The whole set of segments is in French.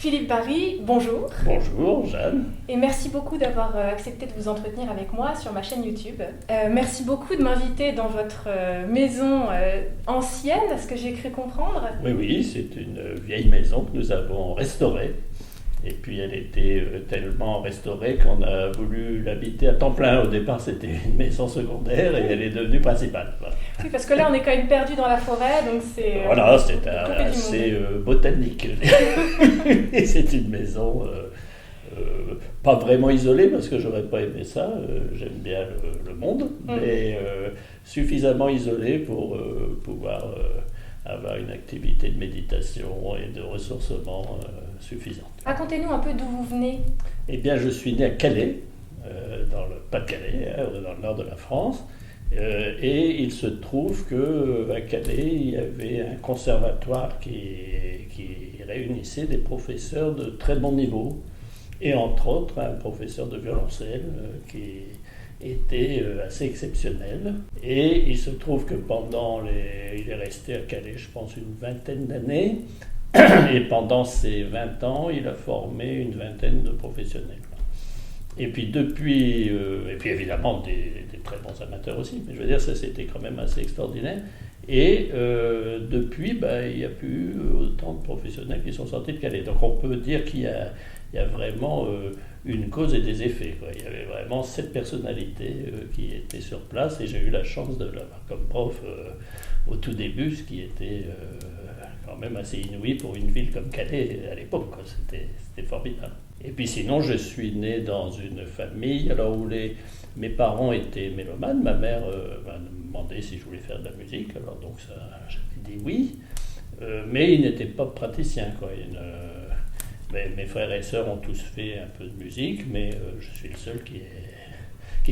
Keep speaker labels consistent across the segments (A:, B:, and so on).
A: Philippe Barry, bonjour.
B: Bonjour Jeanne.
A: Et merci beaucoup d'avoir accepté de vous entretenir avec moi sur ma chaîne YouTube. Merci beaucoup de m'inviter dans votre maison ancienne, à ce que j'ai cru comprendre.
B: Oui, c'est une vieille maison que nous avons restaurée. Et puis elle était tellement restaurée qu'on a voulu l'habiter à temps plein. Au départ, c'était une maison secondaire et elle est devenue principale. Voilà.
A: Oui, parce que là, on est quand même perdu dans la forêt, donc c'est...
B: Voilà, c'est assez botanique. Et c'est une maison pas vraiment isolée, parce que j'aurais pas aimé ça. J'aime bien le monde, mais suffisamment isolée pour pouvoir avoir une activité de méditation et de ressourcement suffisante.
A: Racontez-nous un peu d'où vous venez.
B: Eh bien, je suis né à Calais, dans le Pas-de-Calais, dans le nord de la France. Et il se trouve qu'à Calais, il y avait un conservatoire qui réunissait des professeurs de très bon niveau, et entre autres un professeur de violoncelle qui était assez exceptionnel. Et il se trouve que il est resté à Calais, je pense, une vingtaine d'années, et pendant ces 20 ans, il a formé une vingtaine de professionnels. Et puis et puis évidemment des très bons amateurs aussi, mais je veux dire, ça c'était quand même assez extraordinaire. Et depuis, il n'y a plus autant de professionnels qui sont sortis de Calais. Donc on peut dire qu'il y a vraiment une cause et des effets, quoi. Il y avait vraiment cette personnalité qui était sur place, et j'ai eu la chance de l'avoir comme prof au tout début, ce qui était quand même assez inouï pour une ville comme Calais à l'époque, quoi. C'était formidable. Et puis sinon, je suis né dans une famille où mes parents étaient mélomanes. Ma mère m'a demandé si je voulais faire de la musique, alors donc ça, j'avais dit oui, mais ils n'étaient pas praticiens, quoi. Mes frères et sœurs ont tous fait un peu de musique, mais je suis le seul qui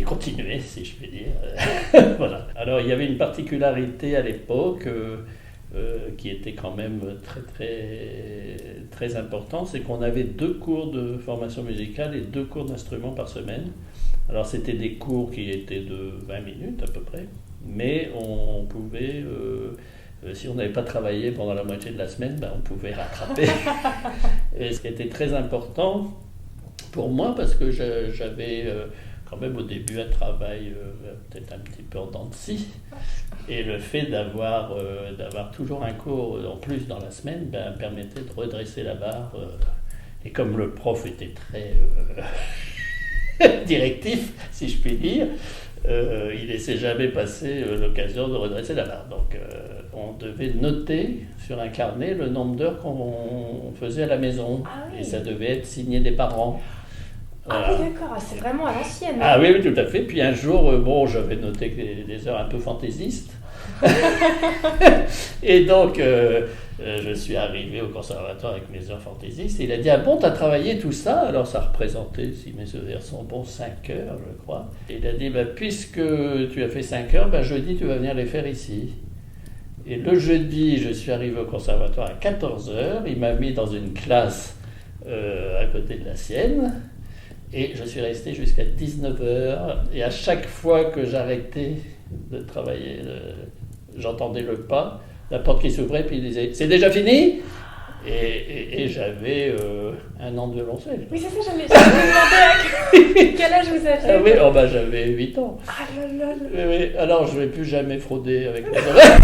B: est continué, si je puis dire. Voilà. Alors il y avait une particularité à l'époque qui était quand même très très très important, c'est qu'on avait 2 cours de formation musicale et 2 cours d'instruments par semaine. Alors c'était des cours qui étaient de 20 minutes à peu près, mais on pouvait, si on n'avait pas travaillé pendant la moitié de la semaine, on pouvait rattraper. Et ce qui était très important pour moi, parce que j'avais quand même au début un travail peut-être un petit peu en dents de scie, et le fait d'avoir toujours un cours en plus dans la semaine permettait de redresser la barre, et comme le prof était très directif, si je puis dire, il laissait jamais passer l'occasion de redresser la barre. Donc on devait noter sur un carnet le nombre d'heures qu'on faisait à la maison, et ça devait être signé des parents.
A: Voilà. Ah oui, d'accord, c'est vraiment à l'ancienne.
B: Ah oui, tout à fait. Puis un jour, j'avais noté des heures un peu fantaisistes. Et donc, je suis arrivé au conservatoire avec mes heures fantaisistes. Et il a dit, ah bon, t'as travaillé tout ça? Alors ça représentait, si mes souvenirs sont bons, 5 heures, je crois. Et il a dit, puisque tu as fait 5 heures, jeudi, tu vas venir les faire ici. Et le jeudi, je suis arrivé au conservatoire à 14 heures. Il m'a mis dans une classe à côté de la sienne. Et je suis resté jusqu'à 19h, et à chaque fois que j'arrêtais de travailler, j'entendais le pas, la porte qui s'ouvrait, puis il disait « C'est déjà fini ?» Et j'avais 1 an de violoncelle.
A: Oui, c'est ça, j'avais demandé à quel âge vous aviez.
B: Ah oui, j'avais 8 ans.
A: Ah là là là.
B: Oui, alors je ne vais plus jamais frauder avec mes oreilles.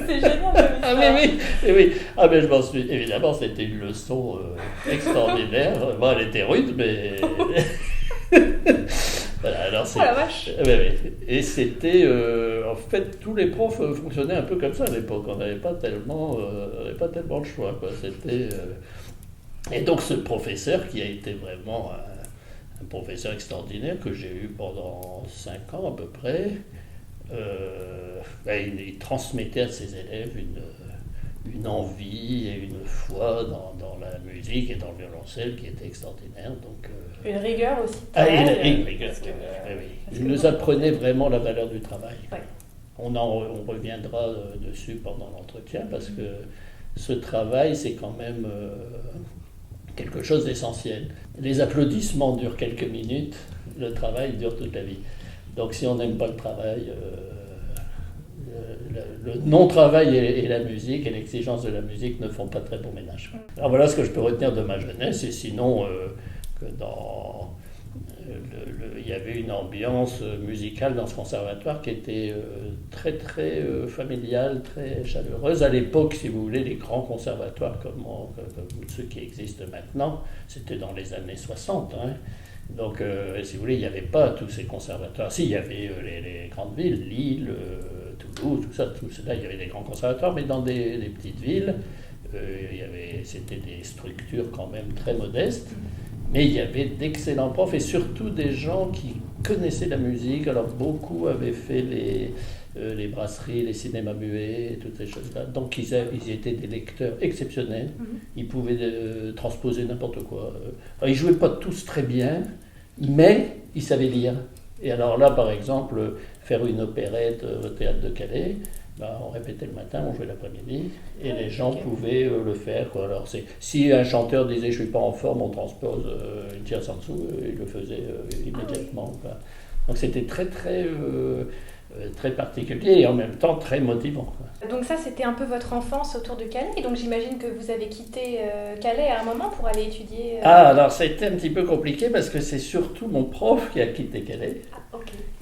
A: C'est génial.
B: Ah oui. Ah mais je m'en suis... Évidemment, c'était une leçon extraordinaire. Bon, elle était rude, mais... Voilà, alors
A: oh la vache.
B: Oui. Et c'était... en fait, tous les profs fonctionnaient un peu comme ça à l'époque. On n'avait pas tellement le choix, quoi. C'était... Et donc ce professeur, qui a été vraiment un professeur extraordinaire, que j'ai eu pendant 5 ans à peu près, il transmettait à ses élèves une envie et une foi dans la musique et dans le violoncelle qui était extraordinaire. Donc,
A: une rigueur aussi.
B: Une rigueur, oui. Il nous apprenait vraiment la valeur du travail.
A: Ouais.
B: On reviendra dessus pendant l'entretien, parce que ce travail, c'est quand même quelque chose d'essentiel. Les applaudissements durent quelques minutes, le travail dure toute la vie. Donc si on n'aime pas le travail, le non-travail et la musique et l'exigence de la musique ne font pas très bon ménage. Alors voilà ce que je peux retenir de ma jeunesse, et sinon que il y avait une ambiance musicale dans ce conservatoire qui était très très familiale, très chaleureuse. À l'époque, si vous voulez, les grands conservatoires comme ceux qui existent maintenant, c'était dans les années 60. Hein. Donc, si vous voulez, il n'y avait pas tous ces conservatoires. Si, il y avait les grandes villes, Lille, Toulouse, tout cela, il y avait des grands conservatoires, mais dans des petites villes, c'était des structures quand même très modestes. Mais il y avait d'excellents profs et surtout des gens qui connaissaient la musique. Alors beaucoup avaient fait les brasseries, les cinémas muets, toutes ces choses-là. Donc ils étaient des lecteurs exceptionnels. Ils pouvaient transposer n'importe quoi. Alors, ils ne jouaient pas tous très bien, mais ils savaient lire. Et alors là, par exemple, faire une opérette au théâtre de Calais, on répétait le matin, on jouait l'après-midi, et les gens pouvaient le faire. Quoi. Alors, si un chanteur disait « je ne suis pas en forme », on transpose une tierce en dessous, il le faisait immédiatement. Quoi. Donc c'était très très particulier et en même temps très motivant. Quoi.
A: Donc ça, c'était un peu votre enfance autour de Calais, et donc j'imagine que vous avez quitté Calais à un moment pour aller étudier...
B: alors ça a été un petit peu compliqué parce que c'est surtout mon prof qui a quitté Calais.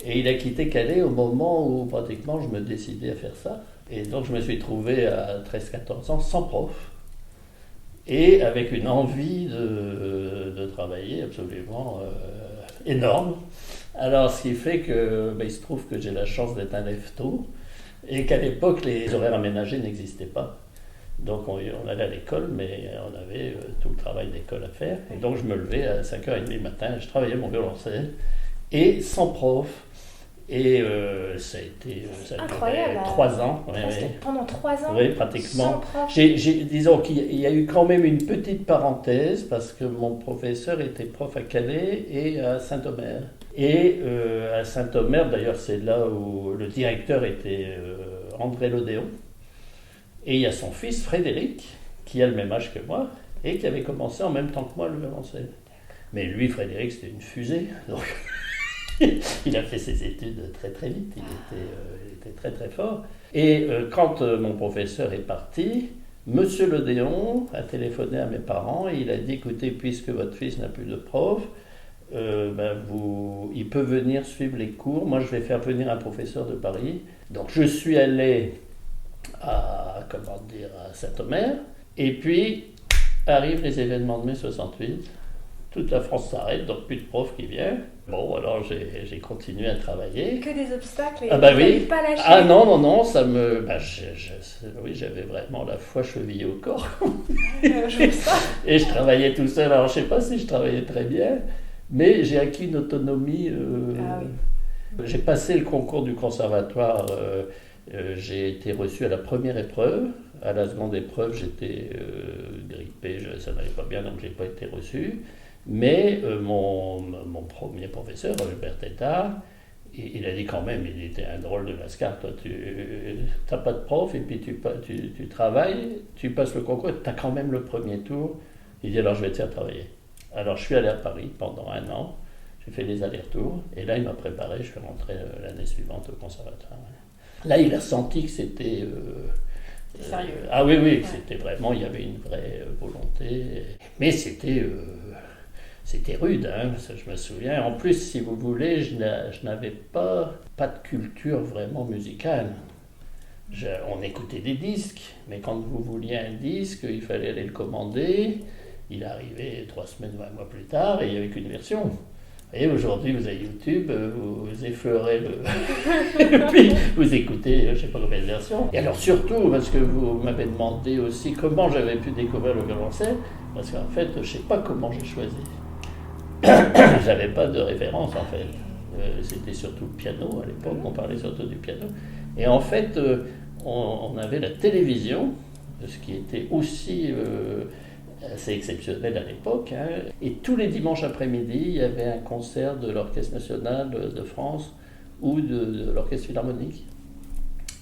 B: Et il a quitté Calais au moment où pratiquement je me décidais à faire ça. Et donc je me suis trouvé à 13-14 ans sans prof et avec une envie de travailler absolument énorme. Alors ce qui fait que il se trouve que j'ai la chance d'être un lève-tôt et qu'à l'époque les horaires aménagés n'existaient pas. Donc on allait à l'école, mais on avait tout le travail d'école à faire. Et donc je me levais à 5h30 le matin, je travaillais mon violoncelle et sans prof. Et ça a été
A: incroyable.
B: 3 ans.
A: Pendant 3 ans.
B: Oui, pratiquement.
A: Sans prof.
B: Disons qu'il y a eu quand même une petite parenthèse parce que mon professeur était prof à Calais et à Saint-Omer. Et à Saint-Omer, d'ailleurs, c'est là où le directeur était André Lodéon. Et il y a son fils Frédéric, qui a le même âge que moi et qui avait commencé en même temps que moi le violoncelle. Mais lui, Frédéric, c'était une fusée. Donc il a fait ses études très très vite, il était très très fort. Et quand mon professeur est parti, Monsieur Lodéon a téléphoné à mes parents et il a dit « Écoutez, puisque votre fils n'a plus de prof, il peut venir suivre les cours. Moi, je vais faire venir un professeur de Paris. » Donc je suis allé à Saint-Omer, et puis arrivent les événements de mai 68. Toute la France s'arrête, donc plus de prof qui vient. Bon, alors j'ai continué à travailler.
A: Que des obstacles et
B: vous
A: n'avez pas lâché.
B: Ah non, ça me... oui, j'avais vraiment la foi chevillée au corps.
A: Je ça.
B: Et je travaillais tout seul, alors je ne sais pas si je travaillais très bien, mais j'ai acquis une autonomie. J'ai passé le concours du conservatoire, j'ai été reçu à la première épreuve. À la seconde épreuve, j'étais grippé, ça n'allait pas bien, donc je n'ai pas été reçu. Mais mon premier professeur, Albert Tétard, il a dit quand même, il était un drôle de lascar, toi tu n'as pas de prof et puis tu travailles, tu passes le concours, tu as quand même le premier tour. Il dit alors je vais te faire travailler. Alors je suis allé à Paris pendant 1 an, j'ai fait les allers-retours et là il m'a préparé, je suis rentré l'année suivante au conservatoire. Là il a senti que c'était...
A: sérieux.
B: Ah oui, c'était vraiment, il y avait une vraie volonté, mais c'était rude, hein, ça, je me souviens. En plus, si vous voulez, je n'avais pas de culture vraiment musicale. On écoutait des disques, mais quand vous vouliez un disque, il fallait aller le commander. Il arrivait 3 semaines ou 1 mois plus tard et il n'y avait qu'une version. Et aujourd'hui, vous avez YouTube, vous effleurez et puis vous écoutez, je ne sais pas combien de versions. Et alors surtout, parce que vous m'avez demandé aussi comment j'avais pu découvrir le violoncelle, parce qu'en fait, je ne sais pas comment j'ai choisi. J'avais pas de référence en fait. C'était surtout le piano à l'époque, on parlait surtout du piano. Et en fait, on avait la télévision, ce qui était aussi assez exceptionnel à l'époque. Hein. Et tous les dimanches après-midi, il y avait un concert de l'Orchestre national de France ou de l'Orchestre philharmonique.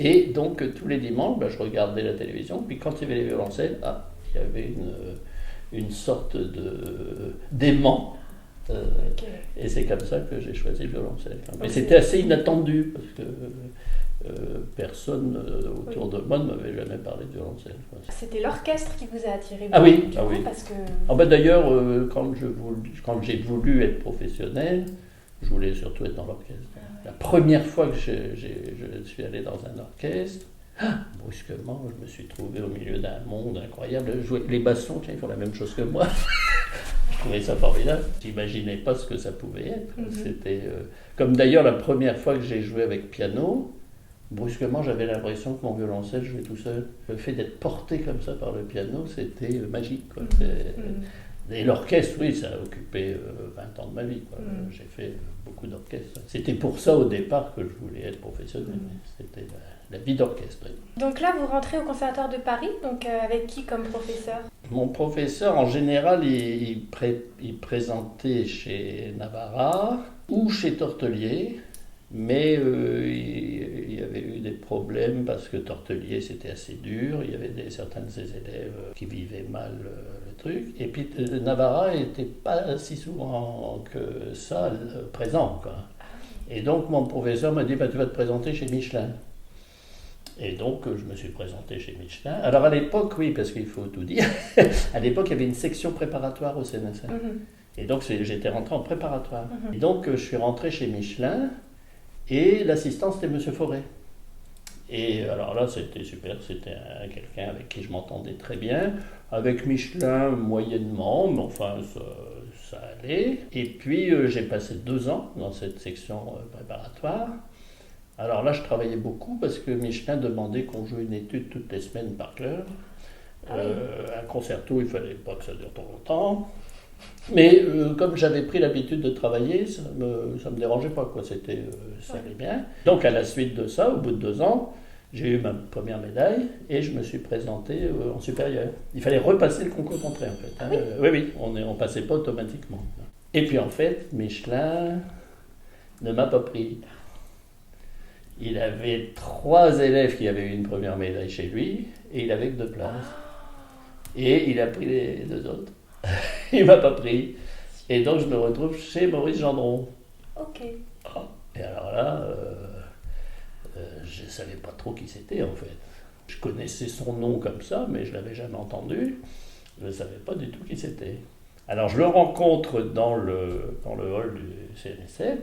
B: Et donc tous les dimanches, je regardais la télévision, puis quand il y avait les violoncelles, il y avait une sorte d'aimant. Et c'est comme ça que j'ai choisi le violoncelle. Mais c'était assez inattendu parce que personne autour de moi ne m'avait jamais parlé de violoncelle.
A: C'était l'orchestre qui vous a attiré.
B: Ah oui,
A: parce que...
B: D'ailleurs, quand j'ai voulu être professionnel, je voulais surtout être dans l'orchestre. La première fois que je suis allé dans un orchestre, brusquement, je me suis trouvé au milieu d'un monde incroyable. Les bassons, tiens, ils font la même chose que moi. Je trouvais ça formidable. J'imaginais pas ce que ça pouvait être. C'était comme d'ailleurs la première fois que j'ai joué avec piano, brusquement j'avais l'impression que mon violoncelle jouait tout seul. Le fait d'être porté comme ça par le piano, c'était magique, quoi. Et l'orchestre, oui, ça a occupé 20 ans de ma vie, quoi. J'ai fait beaucoup d'orchestres. C'était pour ça au départ que je voulais être professionnel. C'était la vie d'orchestre.
A: Donc là, vous rentrez au Conservatoire de Paris, donc avec qui comme professeur?
B: Mon professeur, en général, il présentait chez Navarra ou chez Tortelier, mais il y avait eu des problèmes parce que Tortelier, c'était assez dur. Il y avait certains de ses élèves qui vivaient mal le truc. Et puis Navarra n'était pas si souvent que ça présent, quoi. Et donc mon professeur m'a dit, tu vas te présenter chez Michelin. Et donc, je me suis présenté chez Michelin. Alors, à l'époque, oui, parce qu'il faut tout dire, à l'époque, il y avait une section préparatoire au CNSM. Et donc, j'étais rentré en préparatoire. Et donc, je suis rentré chez Michelin, et l'assistant, c'était M. Fauré. Et alors là, c'était super, c'était quelqu'un avec qui je m'entendais très bien. Avec Michelin, moyennement, mais enfin, ça allait. Et puis, j'ai passé 2 ans dans cette section préparatoire. Alors là, je travaillais beaucoup parce que Michelin demandait qu'on joue une étude toutes les semaines par cœur. Un concerto, il ne fallait pas que ça dure trop longtemps. Mais comme j'avais pris l'habitude de travailler, ça me dérangeait pas, quoi. Ça allait bien. Donc à la suite de ça, au bout de 2 ans, j'ai eu ma première médaille et je me suis présenté en supérieur. Il fallait repasser le concours d'entrée, en fait. Hein. Oui, on ne passait pas automatiquement. Et puis en fait, Michelin ne m'a pas pris. Il avait 3 élèves qui avaient eu une première médaille chez lui, et il avait que 2 places. Et il a pris les 2 autres. Il ne m'a pas pris. Et donc je me retrouve chez Maurice Gendron.
A: Ok.
B: Et alors là, je ne savais pas trop qui c'était, en fait. Je connaissais son nom comme ça, mais je ne l'avais jamais entendu. Je ne savais pas du tout qui c'était. Alors je le rencontre dans le hall du CNSM.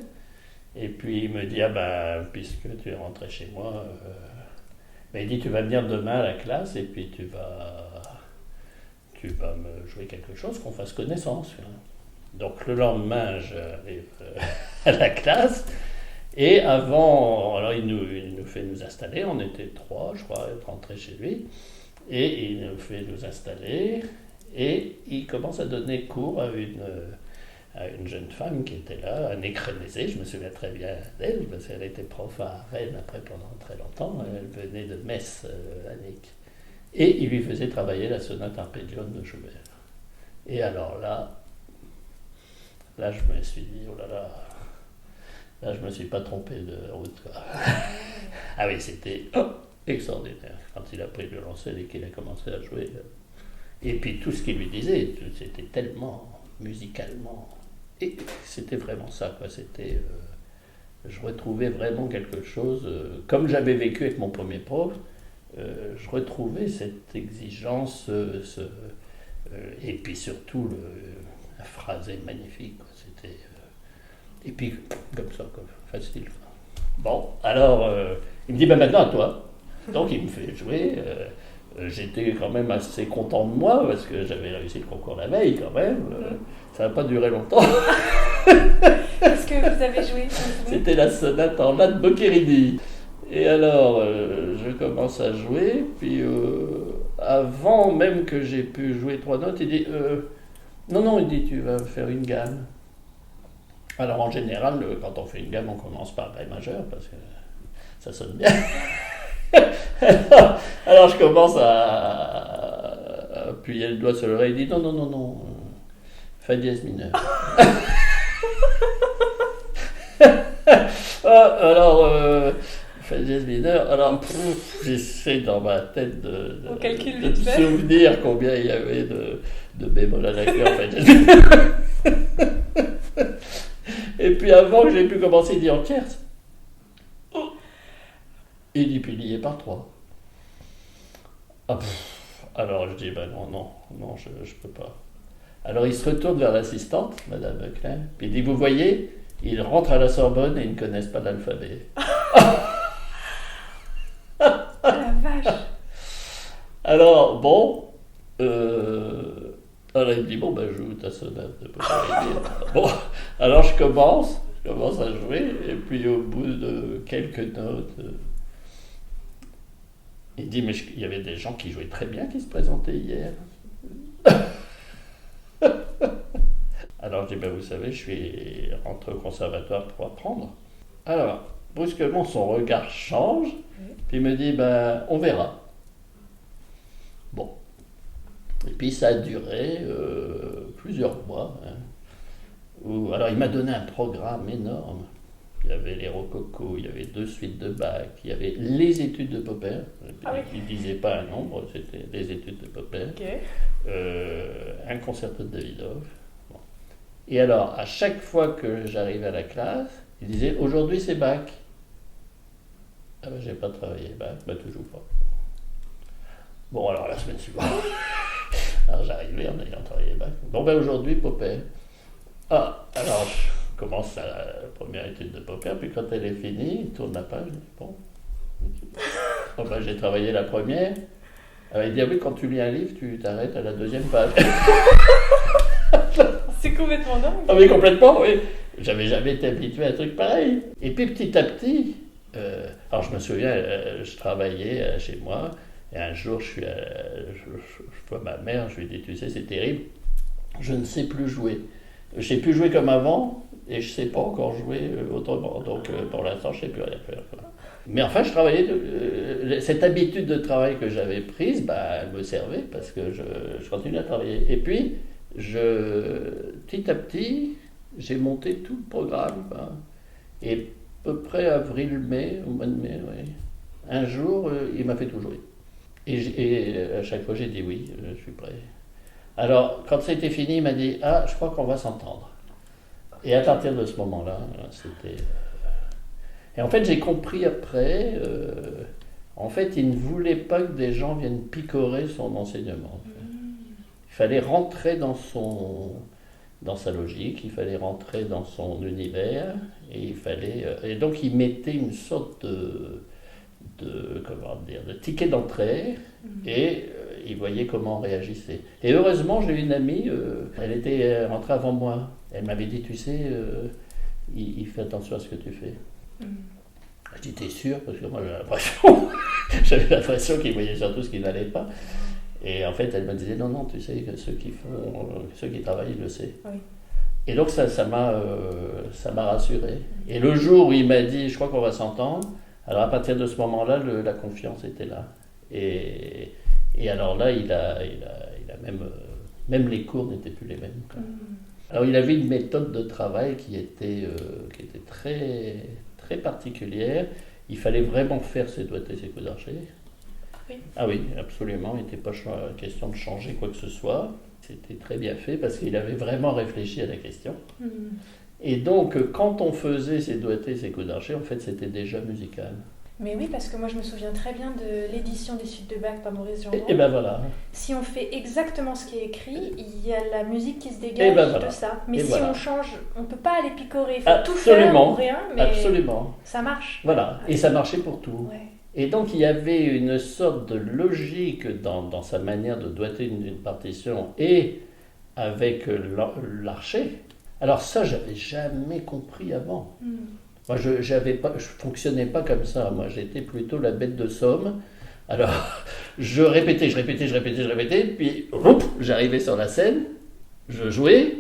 B: Et puis il me dit, puisque tu es rentré chez moi, il dit, tu vas venir demain à la classe et puis tu vas me jouer quelque chose, qu'on fasse connaissance. Donc le lendemain, j'arrive à la classe et avant, alors il nous fait nous installer, on était 3, je crois, être rentrés chez lui, et il nous fait nous installer et il commence à donner cours à une jeune femme qui était là, Annick Renézé, je me souviens très bien d'elle, parce qu'elle était prof à Rennes après pendant très longtemps, elle venait de Metz, Annick. Et il lui faisait travailler la sonate Arpeggione de Schubert. Et alors là, je me suis dit, oh là, je me suis pas trompé de route, quoi. Ah oui, c'était extraordinaire, quand il a pris le violoncelle et qu'il a commencé à jouer. Et puis tout ce qu'il lui disait, c'était tellement musicalement... Et c'était vraiment ça, quoi. C'était, je retrouvais vraiment quelque chose, comme j'avais vécu avec mon premier prof, je retrouvais cette exigence, et puis surtout la phrase est magnifique, quoi. C'était, et puis comme ça, quoi, facile. Bon, alors il me dit maintenant à toi. Donc il me fait jouer. J'étais quand même assez content de moi parce que j'avais réussi le concours la veille quand même. Ça n'a pas duré longtemps.
A: Qu'est-ce que vous avez joué?
B: C'était la sonate en la de Boccherini. Et alors, je commence à jouer, puis avant même que j'ai pu jouer 3 notes, il dit non, il dit, tu vas faire une gamme. Alors en général, quand on fait une gamme, on commence par Ré majeur parce que ça sonne bien. Alors je commence à appuyer le doigt sur l'oreille, il dit non, Fa dièse mineur. Alors, Fa dièse mineur, alors j'essaie dans ma tête de souvenir combien il y avait de bémol à la cœur, Fa dièse mineur. Et puis avant que j'ai pu commencer, il dit en tierce. Il dit multiplié par 3. Ah, alors je dis, ben non, je ne peux pas. Alors il se retourne vers l'assistante, Madame Klein, puis il dit, vous voyez, ils rentrent à la Sorbonne et ils ne connaissent pas l'alphabet.
A: Ah la vache.
B: Alors, bon, alors il me dit, bon, ben joue ta sonate de Popper. Bon, alors je commence à jouer, et puis au bout de quelques notes, il dit, mais il y avait des gens qui jouaient très bien, qui se présentaient hier. Alors je dis, ben vous savez, je suis rentré au conservatoire pour apprendre. Alors, brusquement, son regard change, puis il me dit, ben on verra. Bon. Et puis ça a duré plusieurs mois. Alors il m'a donné un programme énorme. Il y avait les rococo, il y avait 2 suites de Bach, il y avait les études de Popper.
A: Ah oui.
B: Il ne disait pas un nombre, c'était les études de Popper.
A: Okay.
B: Un concerto de Davidoff. Bon. Et alors, à chaque fois que j'arrivais à la classe, il disait, aujourd'hui c'est Bach. Ah ben j'ai pas travaillé Bach, ben toujours pas. Bon, alors la semaine suivante, alors j'arrivais en ayant travaillé Bach. Bon ben aujourd'hui Popper. Ah, alors je commence la première étude de Popper, puis quand elle est finie, il tourne la page, je dis, bon, oh, ben, j'ai travaillé la première. Alors il dit, ah oui, quand tu lis un livre, tu t'arrêtes à la 2e page.
A: C'est complètement dingue.
B: Ah oui, complètement, oui. J'avais jamais été habitué à un truc pareil. Et puis petit à petit, alors je me souviens, je travaillais chez moi, et un jour je vois ma mère, je lui dis, tu sais, c'est terrible, je ne sais plus jouer. Je sais plus jouer comme avant, et je sais pas encore jouer autrement. Donc pour l'instant, je sais plus rien faire. Mais enfin, je travaillais. Cette habitude de travail que j'avais prise, bah, elle me servait parce que je continuais à travailler. Et puis, petit à petit, j'ai monté tout le programme. Hein, et à peu près avril-mai, au mois de mai, oui, un jour, il m'a fait tout jouer. Et à chaque fois, j'ai dit oui, je suis prêt. Alors, quand c'était fini, il m'a dit, ah, je crois qu'on va s'entendre. Et à partir de ce moment-là, c'était... Et en fait, j'ai compris après, en fait, il ne voulait pas que des gens viennent picorer son enseignement. En fait. Il fallait rentrer dans sa logique, il fallait rentrer dans son univers, et donc il mettait une sorte de ticket d'entrée, et il voyait comment on réagissait. Et heureusement, j'ai eu une amie, elle était rentrée avant moi. Elle m'avait dit, tu sais, il fait attention à ce que tu fais. Je dis, t'es sûr? Parce que moi, j'avais l'impression qu'il voyait surtout ce qui n'allait pas. Et en fait, elle me disait, non, tu sais, que ceux qui travaillent, ils le savent. Oui. Et donc, ça m'a rassuré. Et le jour où il m'a dit, je crois qu'on va s'entendre, alors à partir de ce moment-là, la confiance était là. Et alors là, il a même les cours n'étaient plus les mêmes. Alors il avait une méthode de travail qui était très, très particulière. Il fallait vraiment faire ses doigtés, ses coups d'archer. Oui. Ah oui, absolument. Il n'était pas question de changer quoi que ce soit. C'était très bien fait parce qu'il avait vraiment réfléchi à la question. Et donc, quand on faisait ses doigtés, ses coups d'archer, en fait, c'était déjà musical.
A: Mais oui, parce que moi je me souviens très bien de l'édition des suites de Bach par Maurice Gendron.
B: Et ben voilà.
A: Si on fait exactement ce qui est écrit, il y a la musique qui se dégage de ça. Mais si on change, on ne peut pas aller picorer. Il faut tout faire ou rien, mais ça marche.
B: Voilà, et ça marchait pour tout. Ouais. Et donc il y avait une sorte de logique dans sa manière de doigter une partition et avec l'archer. Alors ça, j'avais jamais compris avant. Moi, je fonctionnais pas comme ça. Moi, j'étais plutôt la bête de somme. Alors, je répétais, puis j'arrivais sur la scène, je jouais,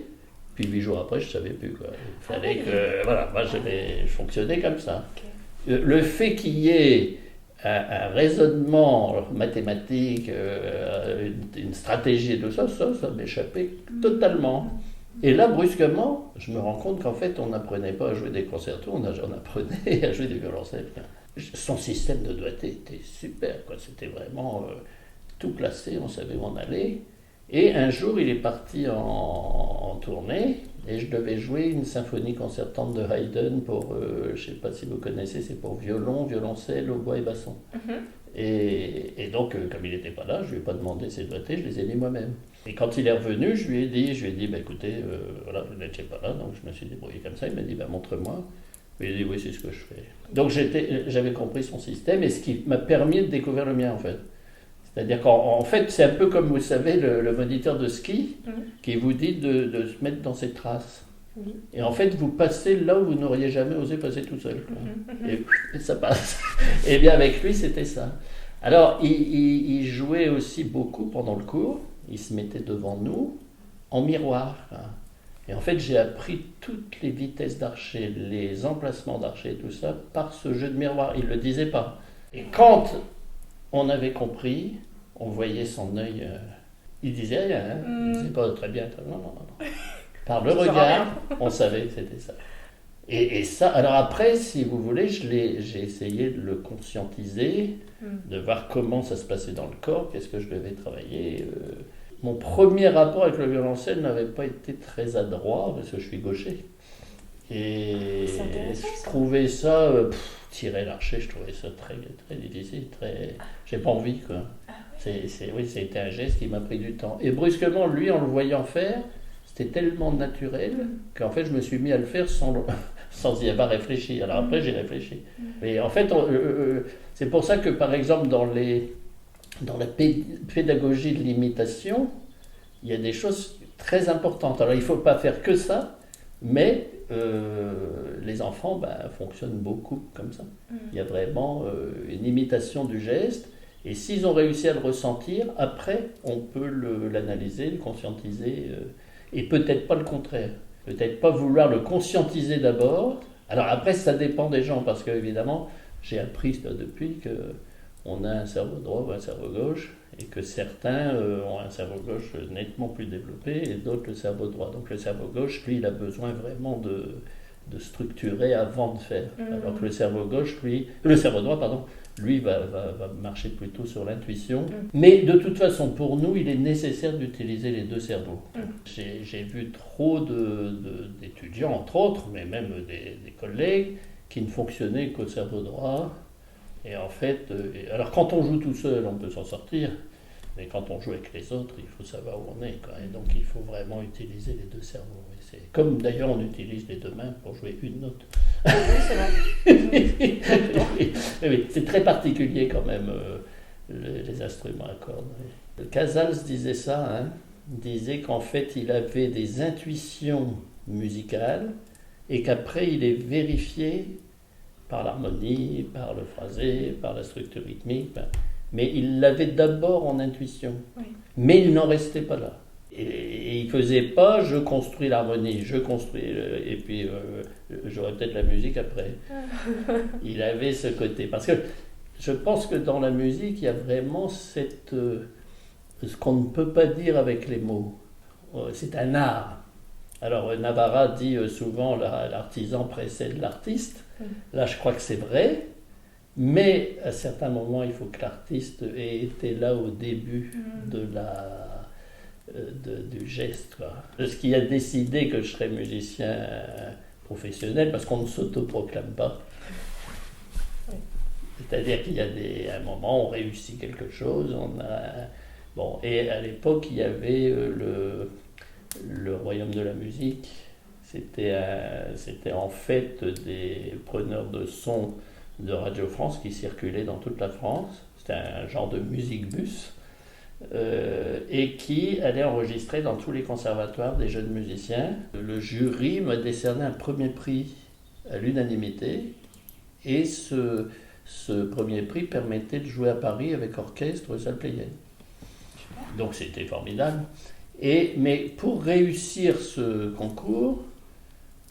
B: puis 8 jours après, je savais plus quoi. Il fallait que, voilà, moi, je fonctionnais comme ça. Okay. Le fait qu'il y ait un raisonnement mathématique, une stratégie et tout ça m'échappait totalement. Et là, brusquement, je me rends compte qu'en fait, on n'apprenait pas à jouer des concertos, on apprenait à jouer des violoncelles. Son système de doigté était super, quoi. C'était vraiment tout placé, on savait où on allait. Et un jour, il est parti en tournée, Et je devais jouer une symphonie concertante de Haydn pour, je ne sais pas si vous connaissez, c'est pour violon, violoncelle, hautbois et basson. Et donc, comme il n'était pas là, je ne lui ai pas demandé ses doigtés, je les ai mis moi-même. Et quand il est revenu, je lui ai dit, bah, écoutez, voilà, vous n'étiez pas là, donc je me suis débrouillé comme ça. Il m'a dit, bah, montre-moi. Il a dit, oui, c'est ce que je fais. Donc j'avais compris son système, et ce qui m'a permis de découvrir le mien, en fait. C'est-à-dire qu'en fait, c'est un peu comme, vous savez, le moniteur de ski qui vous dit de se mettre dans ses traces. Et en fait, vous passez là où vous n'auriez jamais osé passer tout seul. Et ça passe. Et bien avec lui, c'était ça. Alors, il jouait aussi beaucoup pendant le cours. Il se mettait devant nous en miroir. Et en fait, j'ai appris toutes les vitesses d'archer, les emplacements d'archer et tout ça par ce jeu de miroir. Il ne le disait pas. Et quand on avait compris, on voyait son œil. Il disait rien, hein. Il disait pas très bien. Non. Par le regard, on savait que c'était ça. Et ça, alors après, si vous voulez, j'ai essayé de le conscientiser, de voir comment ça se passait dans le corps, qu'est-ce que je devais travailler. Mon premier rapport avec le violoncelle n'avait pas été très adroit, parce que je suis gaucher. Et je trouvais ça, tirer l'archet, je trouvais ça très, très difficile, j'ai pas envie, quoi. Oui, c'était un geste qui m'a pris du temps. Et brusquement, lui, en le voyant faire, c'était tellement naturel qu'en fait, je me suis mis à le faire sans y avoir réfléchi. Alors après, j'ai réfléchi. Mais en fait, c'est pour ça que, par exemple, dans la pédagogie de l'imitation, il y a des choses très importantes. Alors, il ne faut pas faire que ça, mais les enfants fonctionnent beaucoup comme ça. Il y a vraiment une imitation du geste, et s'ils ont réussi à le ressentir, après, on peut l'analyser, le conscientiser, et peut-être pas le contraire. Peut-être pas vouloir le conscientiser d'abord. Alors après, ça dépend des gens, parce que évidemment, j'ai appris depuis qu'on a un cerveau droit ou un cerveau gauche, et que certains ont un cerveau gauche nettement plus développé, et d'autres le cerveau droit. Donc le cerveau gauche, lui, il a besoin vraiment de structurer avant de faire. Alors que le cerveau droit, pardon, lui va marcher plutôt sur l'intuition. Mais de toute façon, pour nous, il est nécessaire d'utiliser les deux cerveaux. J'ai vu trop d'étudiants, entre autres, mais même des collègues, qui ne fonctionnaient qu'au cerveau droit. Et en fait, alors quand on joue tout seul, on peut s'en sortir. Mais quand on joue avec les autres, il faut savoir où on est, quoi. Et donc il faut vraiment utiliser les deux cerveaux. Et c'est comme d'ailleurs on utilise les deux mains pour jouer une note.
A: Oui, c'est vrai.
B: Oui, c'est très particulier quand même, les instruments à cordes. Casals disait ça, hein. Il disait qu'en fait il avait des intuitions musicales et qu'après il les vérifiait par l'harmonie, par le phrasé, par la structure rythmique. Mais il l'avait d'abord en intuition. Oui. Mais il n'en restait pas là. Et il ne faisait pas « je construis l'harmonie, je construis, et puis j'aurai peut-être la musique après ». Il avait ce côté. Parce que je pense que dans la musique, il y a vraiment ce qu'on ne peut pas dire avec les mots. C'est un art. Alors Navarra dit souvent « l'artisan précède l'artiste ». Là, je crois que c'est vrai. Mais à certains moments, il faut que l'artiste ait été là au début du geste, quoi. Ce qui a décidé que je serais musicien professionnel, parce qu'on ne s'autoproclame pas. C'est-à-dire qu'il y a un moment, on réussit quelque chose, et à l'époque, il y avait le Royaume de la musique. C'était en fait des preneurs de son de Radio France qui circulait dans toute la France. C'était un genre de musique-bus et qui allait enregistrer dans tous les conservatoires des jeunes musiciens. Le jury m'a décerné un premier prix à l'unanimité et ce premier prix permettait de jouer à Paris avec orchestre salle pléienne. Donc c'était formidable. Mais pour réussir ce concours,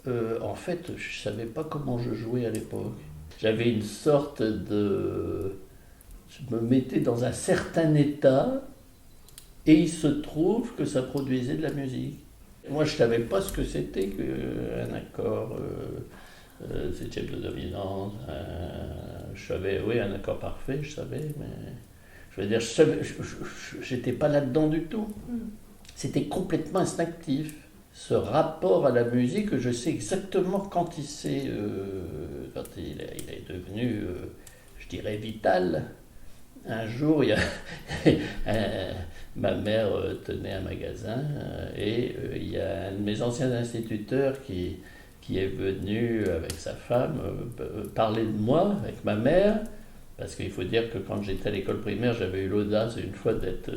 B: en fait, je ne savais pas comment je jouais à l'époque. J'avais une sorte de... Je me mettais dans un certain état et il se trouve que ça produisait de la musique. Moi, je ne savais pas ce que c'était qu'un accord septième de dominante. Je savais, oui, un accord parfait, je savais, mais... Je veux dire, je n'étais pas là-dedans du tout. C'était complètement instinctif. ce rapport à la musique, je sais exactement quand il est devenu, je dirais, vital. Un jour, ma mère tenait un magasin et il y a un de mes anciens instituteurs qui est venu avec sa femme parler de moi avec ma mère, parce qu'il faut dire que quand j'étais à l'école primaire, j'avais eu l'audace une fois d'être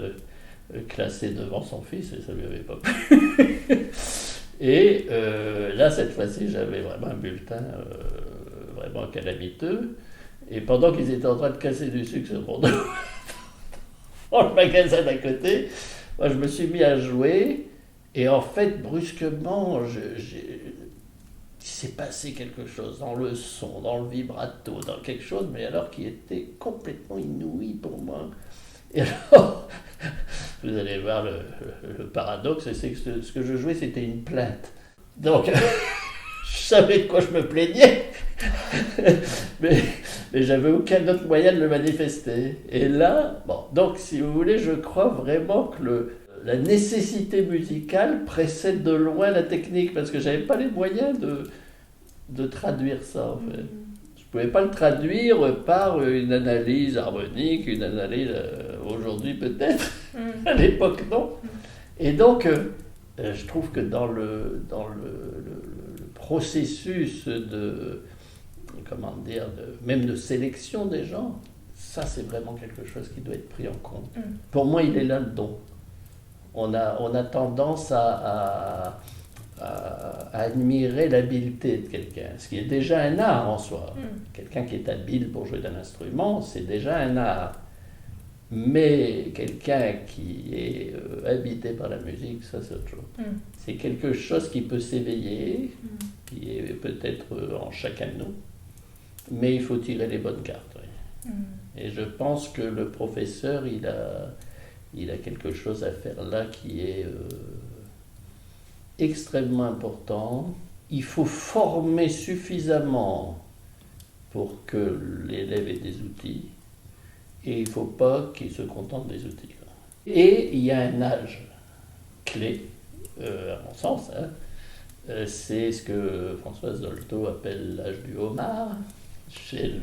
B: classé devant son fils et ça lui avait pas plu. Et là, cette fois-ci, j'avais vraiment un bulletin vraiment calamiteux. Et pendant qu'ils étaient en train de casser du sucre dans le magasin d'à côté, moi, je me suis mis à jouer. Et en fait, brusquement, il s'est passé quelque chose dans le son, dans le vibrato, dans quelque chose, mais alors qui était complètement inouï pour moi. Et alors, vous allez voir le paradoxe, c'est que ce que je jouais, c'était une plainte. Donc, je savais de quoi je me plaignais, mais j'avais aucun autre moyen de le manifester. Et là, bon, donc si vous voulez, je crois vraiment que la nécessité musicale précède de loin la technique, parce que je n'avais pas les moyens de traduire ça, en fait. Je ne pouvais pas le traduire par une analyse harmonique, une analyse aujourd'hui peut-être, à l'époque non. Et donc, je trouve que dans le processus même de sélection des gens, ça c'est vraiment quelque chose qui doit être pris en compte. Pour moi, il est là le don. On a tendance à admirer l'habileté de quelqu'un, ce qui est déjà un art en soi. Quelqu'un qui est habile pour jouer d'un instrument, c'est déjà un art. Mais quelqu'un qui est habité par la musique, ça c'est autre chose. C'est quelque chose qui peut s'éveiller, qui est peut-être en chacun de nous, mais il faut tirer les bonnes cartes. Oui. Et je pense que le professeur, il a quelque chose à faire là qui est extrêmement important. Il faut former suffisamment pour que l'élève ait des outils, et il ne faut pas qu'il se contente des outils. Et il y a un âge clé, à mon sens, c'est ce que Françoise Dolto appelle l'âge du homard chez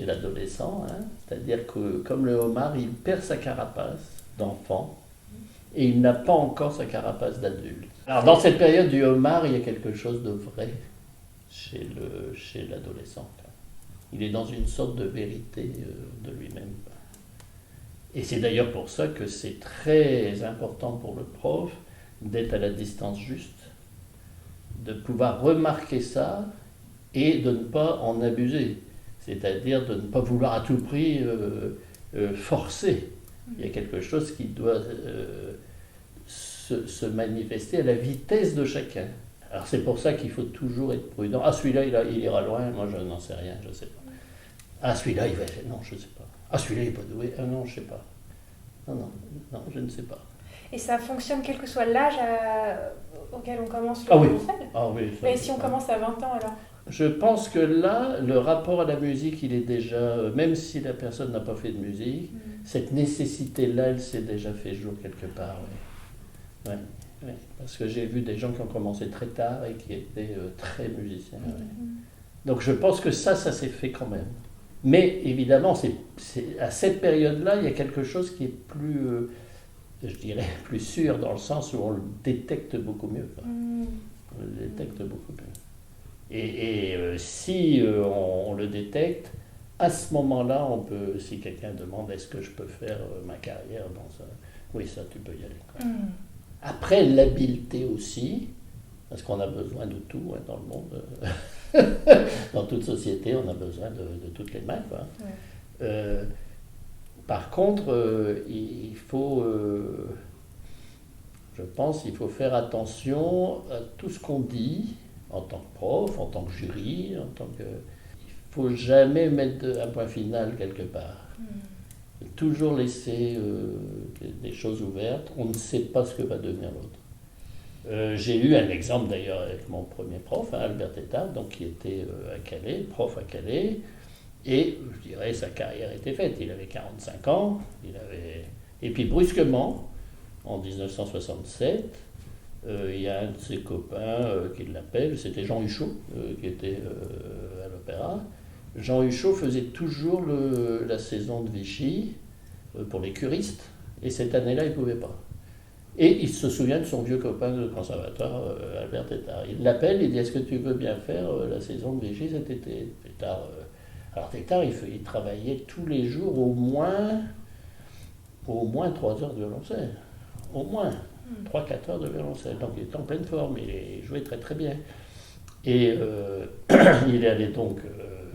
B: l'adolescent, c'est-à-dire que comme le homard, il perd sa carapace d'enfant et il n'a pas encore sa carapace d'adulte. Alors dans cette période du homard, il y a quelque chose de vrai chez l'adolescent. Il est dans une sorte de vérité de lui-même. Et c'est d'ailleurs pour ça que c'est très important pour le prof d'être à la distance juste, de pouvoir remarquer ça et de ne pas en abuser. C'est-à-dire de ne pas vouloir à tout prix forcer. Il y a quelque chose qui doit se manifester à la vitesse de chacun. Alors c'est pour ça qu'il faut toujours être prudent. Ah, celui-là, il ira loin, moi je n'en sais rien, je ne sais pas. Ah, celui-là, il va... Non, je ne sais pas. Ah, celui-là, il n'est pas doué. Ah non, je ne sais pas. Non, je ne sais pas.
A: Et ça fonctionne quel que soit l'âge auquel on commence le violoncelle ?
B: Ah oui.
A: Mais si on commence à 20 ans, alors ?
B: Je pense que là, le rapport à la musique, il est déjà... Même si la personne n'a pas fait de musique, cette nécessité-là, elle s'est déjà fait jour quelque part. Oui. Oui. Parce que j'ai vu des gens qui ont commencé très tard et qui étaient très musiciens. Oui. Donc je pense que ça s'est fait quand même. Mais évidemment, à cette période-là, il y a quelque chose qui est plus, je dirais, plus sûr, dans le sens où on le détecte beaucoup mieux. On le détecte beaucoup mieux. Et si on le détecte, à ce moment-là, on peut, si quelqu'un demande est-ce que je peux faire ma carrière dans ça, oui, ça, tu peux y aller. Après, l'habileté aussi, parce qu'on a besoin de tout dans le monde. Dans toute société, on a besoin de toutes les mains. Quoi. Par contre, il faut, je pense, il faut faire attention à tout ce qu'on dit en tant que prof, en tant que jury, il ne faut jamais mettre un point final quelque part. Toujours laisser des choses ouvertes. On ne sait pas ce que va devenir l'autre. J'ai eu un exemple d'ailleurs avec mon premier prof, Albert Tétard, donc qui était à Calais, prof à Calais, et je dirais sa carrière était faite. Il avait 45 ans, et puis brusquement, en 1967, Il y a un de ses copains qui l'appelle, c'était Jean Huchot, qui était à l'opéra. Jean Huchot faisait toujours la saison de Vichy pour les curistes, et cette année-là, il ne pouvait pas. Et il se souvient de son vieux copain de conservatoire, Albert Tétart. Il l'appelle, il dit: est-ce que tu veux bien faire la saison de Vichy cet été? Tétart, alors Tétart, il travaillait tous les jours au moins 3 heures de violoncelle. Au moins 3-4 heures de violoncelle. Donc il était en pleine forme, il jouait très très bien. Et il est allé donc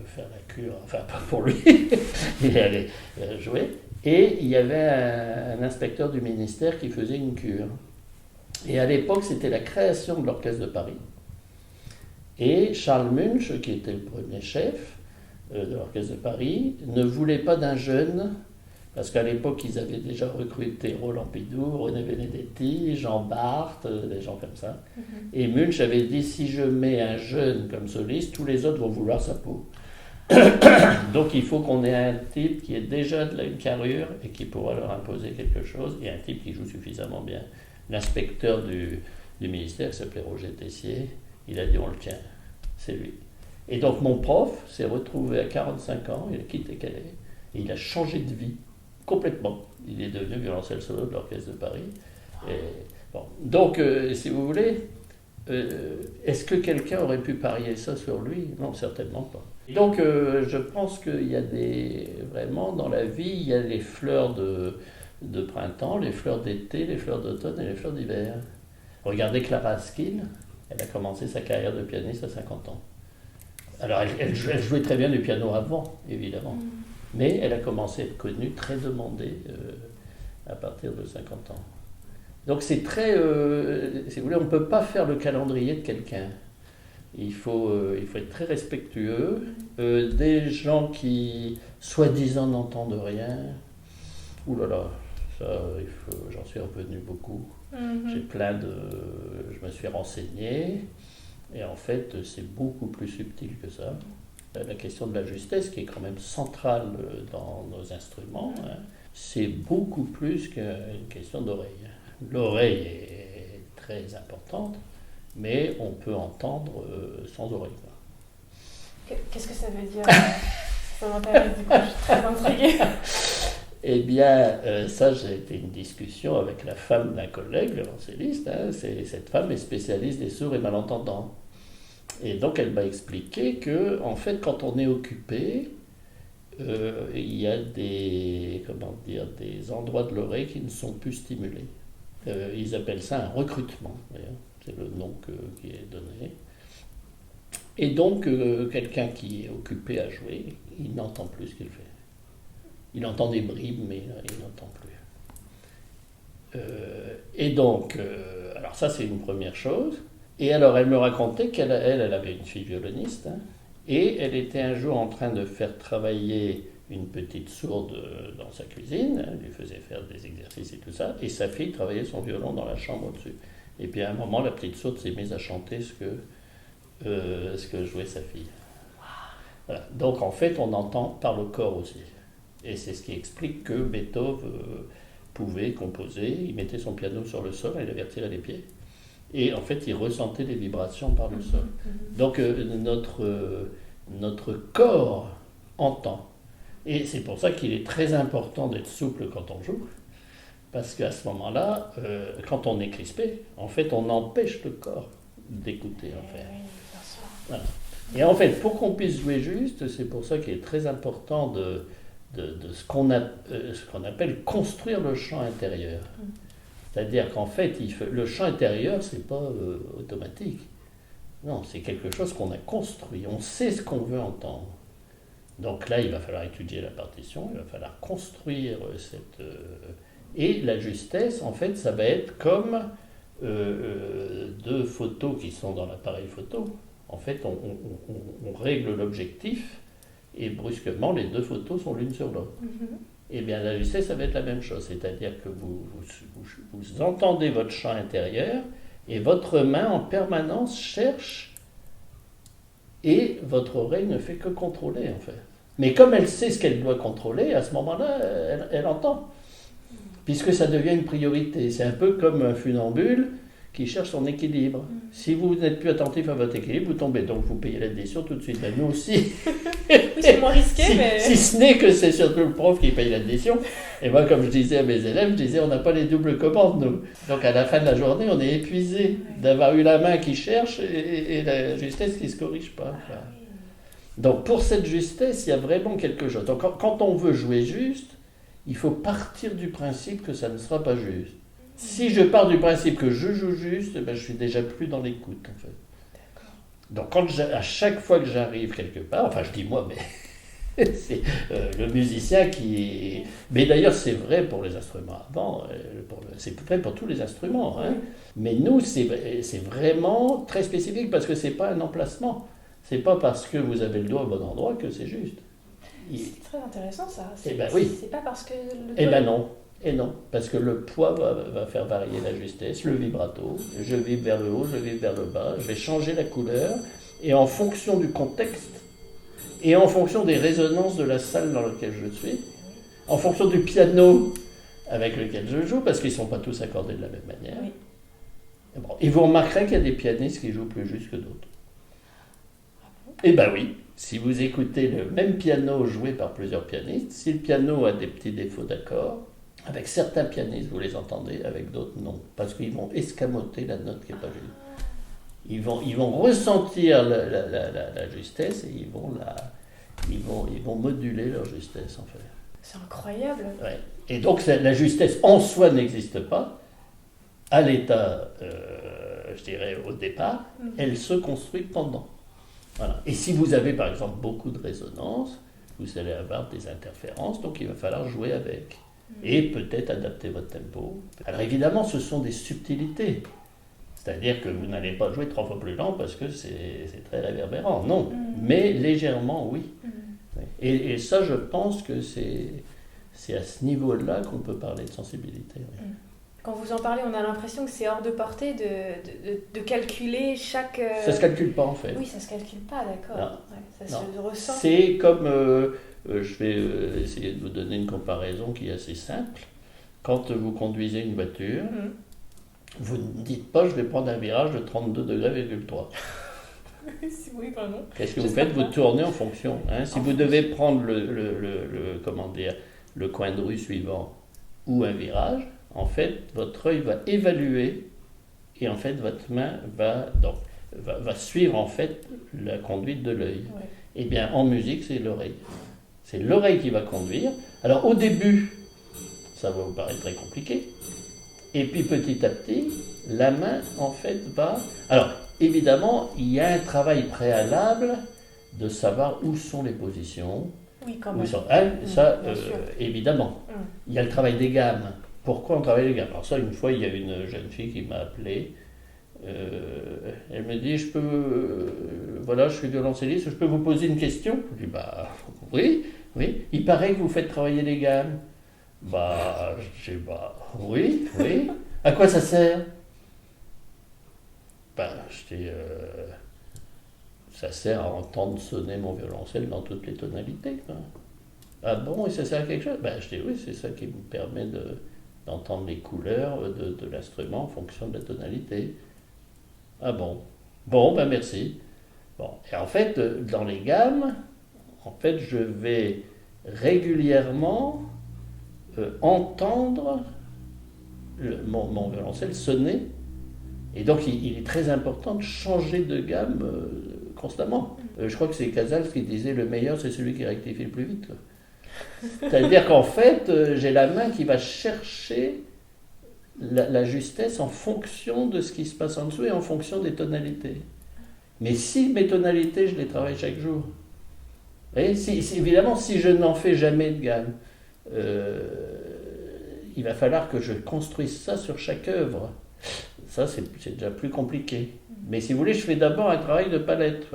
B: faire la cure, enfin pas pour lui, il est allé jouer. Et il y avait un inspecteur du ministère qui faisait une cure. Et à l'époque, c'était la création de l'Orchestre de Paris. Et Charles Munch, qui était le premier chef de l'Orchestre de Paris, ne voulait pas d'un jeune, parce qu'à l'époque, ils avaient déjà recruté Roland Pidoux, René Benedetti, Jean Barthes, des gens comme ça. Et Munch avait dit: si je mets un jeune comme soliste, tous les autres vont vouloir sa peau. Donc il faut qu'on ait un type qui ait déjà une carrure et qui pourra leur imposer quelque chose, et un type qui joue suffisamment bien. L'inspecteur du ministère, qui s'appelait Roger Tessier, il a dit: on le tient, c'est lui. Et donc mon prof s'est retrouvé à 45 ans, il a quitté Calais, et il a changé de vie complètement. Il est devenu violoncelle solo de l'Orchestre de Paris. Et, bon. Donc si vous voulez, est-ce que quelqu'un aurait pu parier ça sur lui? Non, certainement pas. Donc je pense qu'il y a vraiment dans la vie, il y a les fleurs de printemps, les fleurs d'été, les fleurs d'automne et les fleurs d'hiver. Regardez Clara Askin, elle a commencé sa carrière de pianiste à 50 ans. Alors elle jouait très bien du piano avant, évidemment, mais elle a commencé à être connue, très demandée à partir de 50 ans. Donc c'est très, si vous voulez, on ne peut pas faire le calendrier de quelqu'un. Il faut être très respectueux. Des gens qui, soi-disant, n'entendent rien, ouh là là, ça, j'en suis revenu beaucoup. Je me suis renseigné, et en fait, c'est beaucoup plus subtil que ça. La question de la justesse, qui est quand même centrale dans nos instruments, c'est beaucoup plus qu'une question d'oreille. L'oreille est très importante, mais on peut entendre sans oreille.
A: Qu'est-ce que ça veut dire? Ça m'intéresse, du coup, je suis très intriguée.
B: Eh bien, ça, j'ai été une discussion avec la femme d'un collègue, violoncelliste. Cette femme est spécialiste des sourds et malentendants. Et donc, elle m'a expliqué que, en fait, quand on est occupé, il y a des endroits de l'oreille qui ne sont plus stimulés. Ils appellent ça un recrutement, d'ailleurs. C'est le nom qui est donné. Et donc, quelqu'un qui est occupé à jouer, il n'entend plus ce qu'il fait. Il entend des bribes, mais il n'entend plus. Et donc, alors ça, c'est une première chose. Et alors, elle me racontait qu'elle avait une fille violoniste, et elle était un jour en train de faire travailler une petite sourde dans sa cuisine. Elle lui faisait faire des exercices et tout ça, et sa fille travaillait son violon dans la chambre au-dessus. Et puis à un moment, la petite sourde s'est mise à chanter ce que jouait sa fille. Voilà. Donc en fait, on entend par le corps aussi. Et c'est ce qui explique que Beethoven pouvait composer, il mettait son piano sur le sol, il avait retiré les pieds. Et en fait, il ressentait les vibrations par le sol. Donc notre corps entend. Et c'est pour ça qu'il est très important d'être souple quand on joue. Parce qu'à ce moment-là, quand on est crispé, en fait, on empêche le corps d'écouter, en fait. Voilà. Et en fait, pour qu'on puisse jouer juste, c'est pour ça qu'il est très important de ce qu'on appelle construire le chant intérieur. C'est-à-dire qu'en fait, le chant intérieur, c'est pas automatique. Non, c'est quelque chose qu'on a construit. On sait ce qu'on veut entendre. Donc là, il va falloir étudier la partition, il va falloir construire et la justesse, en fait, ça va être comme deux photos qui sont dans l'appareil photo. En fait, on règle l'objectif et brusquement, les deux photos sont l'une sur l'autre. Eh bien, la justesse, ça va être la même chose. C'est-à-dire que vous entendez votre chant intérieur et votre main en permanence cherche et votre oreille ne fait que contrôler, en fait. Mais comme elle sait ce qu'elle doit contrôler, à ce moment-là, elle entend. Puisque ça devient une priorité. C'est un peu comme un funambule qui cherche son équilibre. Si vous n'êtes plus attentif à votre équilibre, vous tombez. Donc vous payez l'addition tout de suite. Ben, nous aussi.
A: Oui, c'est moins risqué, mais...
B: Si ce n'est que c'est surtout le prof qui paye l'addition. Et moi, comme je disais à mes élèves, je disais, on n'a pas les doubles commandes, nous. Donc à la fin de la journée, on est épuisé d'avoir eu la main qui cherche et la justesse qui ne se corrige pas. Enfin. Donc pour cette justesse, il y a vraiment quelque chose. Donc quand on veut jouer juste, il faut partir du principe que ça ne sera pas juste. Si je pars du principe que je joue juste, ben je suis déjà plus dans l'écoute, en fait. Donc à chaque fois que j'arrive quelque part, enfin je dis moi, mais c'est le musicien qui... Mais d'ailleurs c'est vrai pour les instruments avant, c'est vrai pour tous les instruments. Hein. Mais nous c'est vraiment très spécifique parce que c'est pas un emplacement. C'est pas parce que vous avez le doigt au bon endroit que c'est juste.
A: C'est très intéressant ça.
B: Oui.
A: C'est pas parce que le doigt...
B: Eh ben non. Et non, parce que le poids va faire varier la justesse, le vibrato, je vibre vers le haut, je vibre vers le bas, je vais changer la couleur, et en fonction du contexte, et en fonction des résonances de la salle dans laquelle je suis, en fonction du piano avec lequel je joue, parce qu'ils ne sont pas tous accordés de la même manière. Oui. Et vous remarquerez qu'il y a des pianistes qui jouent plus juste que d'autres. Eh ben oui, si vous écoutez le même piano joué par plusieurs pianistes, si le piano a des petits défauts d'accord, avec certains pianistes, vous les entendez, avec d'autres, non. Parce qu'ils vont escamoter la note qui n'est pas juste. Ils vont ressentir la justesse et ils vont moduler leur justesse, en fait.
A: C'est incroyable.
B: Ouais. Et donc, la justesse en soi n'existe pas. À l'état, je dirais, au départ, elle se construit pendant. Voilà. Et si vous avez, par exemple, beaucoup de résonance, vous allez avoir des interférences, donc il va falloir jouer avec. Et peut-être adapter votre tempo. Alors évidemment, ce sont des subtilités. C'est-à-dire que vous n'allez pas jouer 3 fois plus lent parce que c'est très réverbérant. Non, mais légèrement, oui. Et ça, je pense que c'est à ce niveau-là qu'on peut parler de sensibilité. Oui.
A: Quand vous en parlez, on a l'impression que c'est hors de portée de calculer chaque...
B: Ça ne se calcule pas, en fait.
A: Oui, ça ne se calcule pas, d'accord. Ouais, ça se ressent.
B: C'est comme... je vais essayer de vous donner une comparaison qui est assez simple. Quand vous conduisez une voiture, vous ne dites pas « je vais prendre un virage de 32 degrés, 3 ».
A: Oui, pardon.
B: Qu'est-ce que vous faites? Vous tournez en fonction. Hein. Si vous devez prendre le coin de rue suivant ou un virage, en fait, votre œil va évaluer et en fait, votre main va suivre en fait la conduite de l'œil. Ouais. Eh bien, en musique, c'est l'oreille. C'est l'oreille qui va conduire. Alors, au début, ça va vous paraître très compliqué. Et puis, petit à petit, la main, en fait, va... Alors, évidemment, il y a un travail préalable de savoir où sont les positions.
A: Oui, quand même.
B: Ça, évidemment. Il y a le travail des gammes. Pourquoi on travaille les gammes? Alors ça, une fois, il y a une jeune fille qui m'a appelé. Elle me dit, je suis violoncelliste, je peux vous poser une question? Je dis, oui. Il paraît que vous faites travailler les gammes. Je dis, oui. À quoi ça sert? Je dis, ça sert à entendre sonner mon violoncelle dans toutes les tonalités. Quoi. Ah bon, et ça sert à quelque chose? Je dis, oui, c'est ça qui me permet d'entendre les couleurs de l'instrument en fonction de la tonalité. Ah bon? Merci. Bon, et en fait, dans les gammes, je vais régulièrement entendre mon violoncelle sonner. Et donc, il est très important de changer de gamme constamment. Je crois que c'est Casals qui disait « le meilleur, c'est celui qui rectifie le plus vite ». C'est-à-dire qu'en fait, j'ai la main qui va chercher la justesse en fonction de ce qui se passe en dessous et en fonction des tonalités. Mais si mes tonalités, je les travaille chaque jour. Et évidemment, si je n'en fais jamais de gamme, il va falloir que je construise ça sur chaque œuvre. Ça, c'est déjà plus compliqué. Mais si vous voulez, je fais d'abord un travail de palette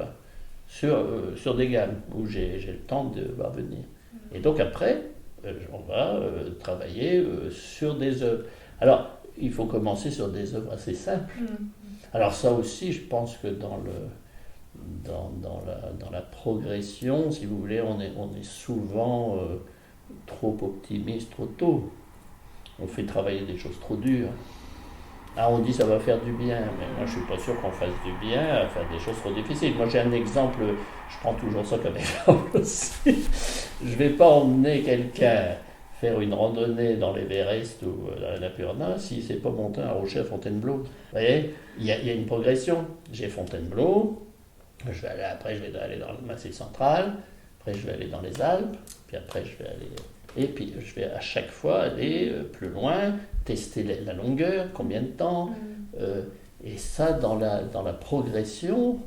B: sur des gammes où j'ai le temps de voir venir. Et donc après, on va travailler sur des œuvres. Alors, il faut commencer sur des œuvres assez simples. Alors ça aussi, je pense que dans la progression, si vous voulez, on est souvent trop optimiste trop tôt. On fait travailler des choses trop dures. Ah, on dit ça va faire du bien, mais moi je suis pas sûr qu'on fasse du bien à faire des choses trop difficiles. Moi j'ai un exemple, je prends toujours ça comme exemple aussi. Je vais pas emmener quelqu'un faire une randonnée dans l'Everest ou dans la Napurna s'il ne sait pas monter un rocher à Fontainebleau. Vous voyez, il y a une progression. J'ai Fontainebleau, après je vais aller dans le Massif central, après je vais aller dans les Alpes, puis après je vais aller... Et puis je vais à chaque fois aller plus loin, tester la longueur, combien de temps. Et ça, dans la progression,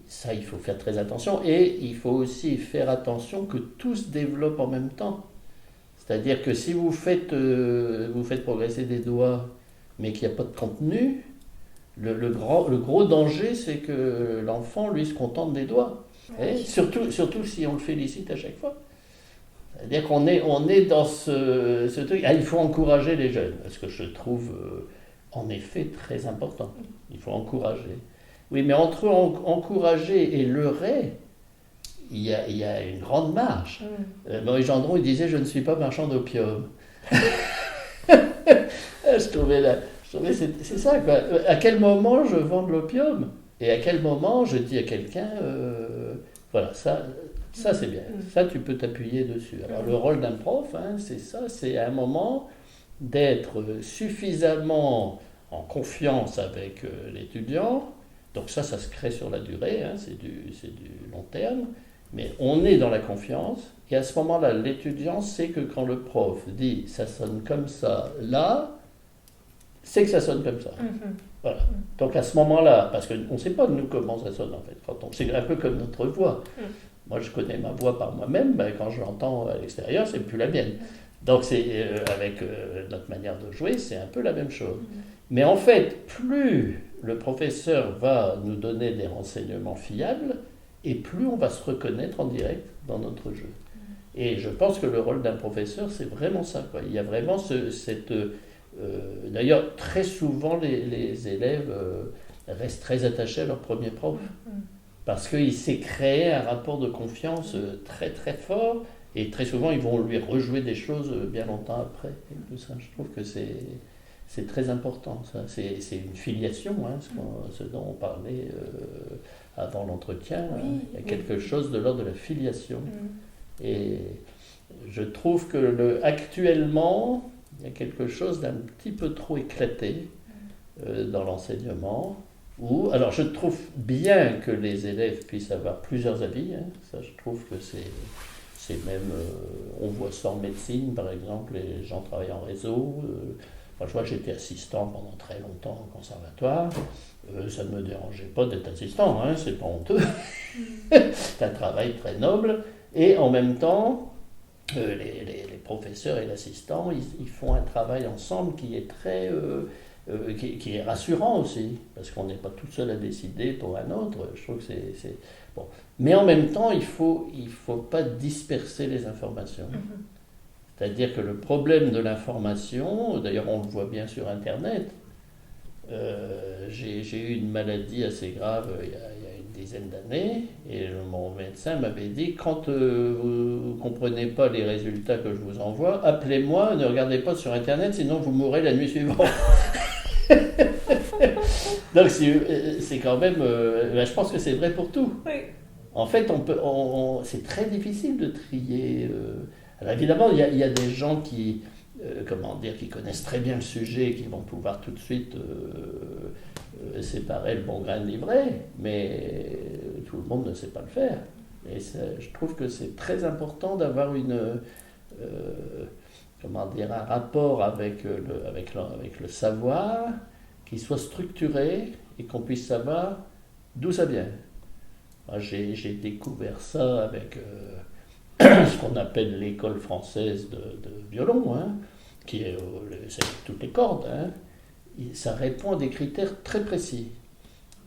B: ça, il faut faire très attention. Et il faut aussi faire attention que tout se développe en même temps. C'est-à-dire que si vous faites progresser des doigts, mais qu'il n'y a pas de contenu, le gros danger, c'est que l'enfant, lui, se contente des doigts. Et surtout si on le félicite à chaque fois. C'est-à-dire qu'on est dans ce truc. Ah, il faut encourager les jeunes, ce que je trouve en effet très important. Il faut encourager. Oui, mais entre encourager et leurrer, il y a une grande marge. Maurice Gendron, il disait « Je ne suis pas marchand d'opium ». Je trouvais c'est ça, quoi. À quel moment je vends de l'opium et à quel moment je dis à quelqu'un voilà, ça c'est bien, ça tu peux t'appuyer dessus. Alors le rôle d'un prof, c'est ça, c'est à un moment d'être suffisamment en confiance avec l'étudiant. Donc ça se crée sur la durée, c'est du long terme, mais on est dans la confiance, et à ce moment-là, l'étudiant sait que quand le prof dit ça sonne comme ça, là, c'est que ça sonne comme ça. Voilà. Donc à ce moment-là, parce qu'on ne sait pas nous comment ça sonne en fait, c'est un peu comme notre voix. Moi je connais ma voix par moi-même, quand je l'entends à l'extérieur, c'est plus la mienne. Donc c'est avec notre manière de jouer, c'est un peu la même chose. Mais en fait, plus le professeur va nous donner des renseignements fiables, et plus on va se reconnaître en direct dans notre jeu. Et je pense que le rôle d'un professeur, c'est vraiment ça, quoi. Il y a vraiment cette... d'ailleurs, très souvent, les élèves restent très attachés à leur premier prof, parce qu'il s'est créé un rapport de confiance très très fort, et très souvent, ils vont lui rejouer des choses bien longtemps après. Et tout ça, je trouve que c'est très important, ça. C'est une filiation, ce dont on parlait avant l'entretien. Il y a quelque chose de l'ordre de la filiation. Et je trouve que actuellement, il y a quelque chose d'un petit peu trop éclaté dans l'enseignement. Alors je trouve bien que les élèves puissent avoir plusieurs avis. Ça, je trouve que c'est même... on voit ça en médecine, par exemple, les gens travaillent en réseau. Moi, je vois que j'étais assistant pendant très longtemps au conservatoire. Ça ne me dérangeait pas d'être assistant, c'est pas honteux. C'est un travail très noble. Et en même temps, les professeurs et l'assistant, ils font un travail ensemble qui est très... qui est rassurant aussi, parce qu'on n'est pas tout seul à décider pour un autre. Je trouve que c'est bon. Mais en même temps, il faut pas disperser les informations. C'est-à-dire que le problème de l'information, d'ailleurs on le voit bien sur Internet, j'ai eu une maladie assez grave il y a une dizaine d'années, et mon médecin m'avait dit, quand vous ne comprenez pas les résultats que je vous envoie, appelez-moi, ne regardez pas sur Internet, sinon vous mourrez la nuit suivante. Donc c'est quand même, je pense que c'est vrai pour tout.
A: Oui.
B: En fait, c'est très difficile de trier. Alors évidemment, il y a des gens qui connaissent très bien le sujet, qui vont pouvoir tout de suite séparer le bon grain de l'ivraie, mais tout le monde ne sait pas le faire. Et je trouve que c'est très important d'avoir un rapport avec le savoir qui soit structuré et qu'on puisse savoir d'où ça vient. Moi, j'ai découvert ça avec ce qu'on appelle l'école française de violon, qui est c'est toutes les cordes. Ça répond à des critères très précis.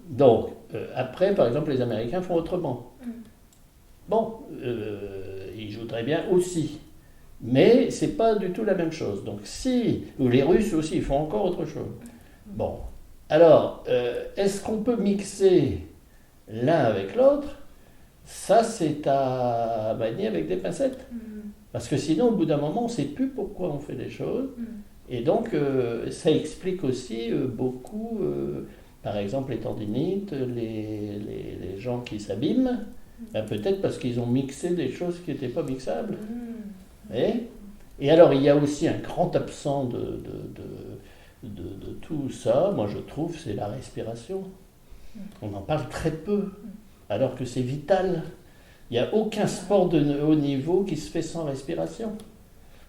B: Donc, après, par exemple, les Américains font autrement. Bon, ils jouent très bien aussi. Mais c'est pas du tout la même chose. Donc ou les Russes aussi, ils font encore autre chose. Bon, alors, est-ce qu'on peut mixer l'un avec l'autre? Ça, c'est à manier avec des pincettes. Parce que sinon, au bout d'un moment, on ne sait plus pourquoi on fait les choses. Et donc, ça explique aussi beaucoup, par exemple, les tendinites, les gens qui s'abîment, ben, peut-être parce qu'ils ont mixé des choses qui n'étaient pas mixables. Et alors, il y a aussi un grand absent de tout ça, moi je trouve, c'est la respiration. On en parle très peu, alors que c'est vital. Il n'y a aucun sport de haut niveau qui se fait sans respiration.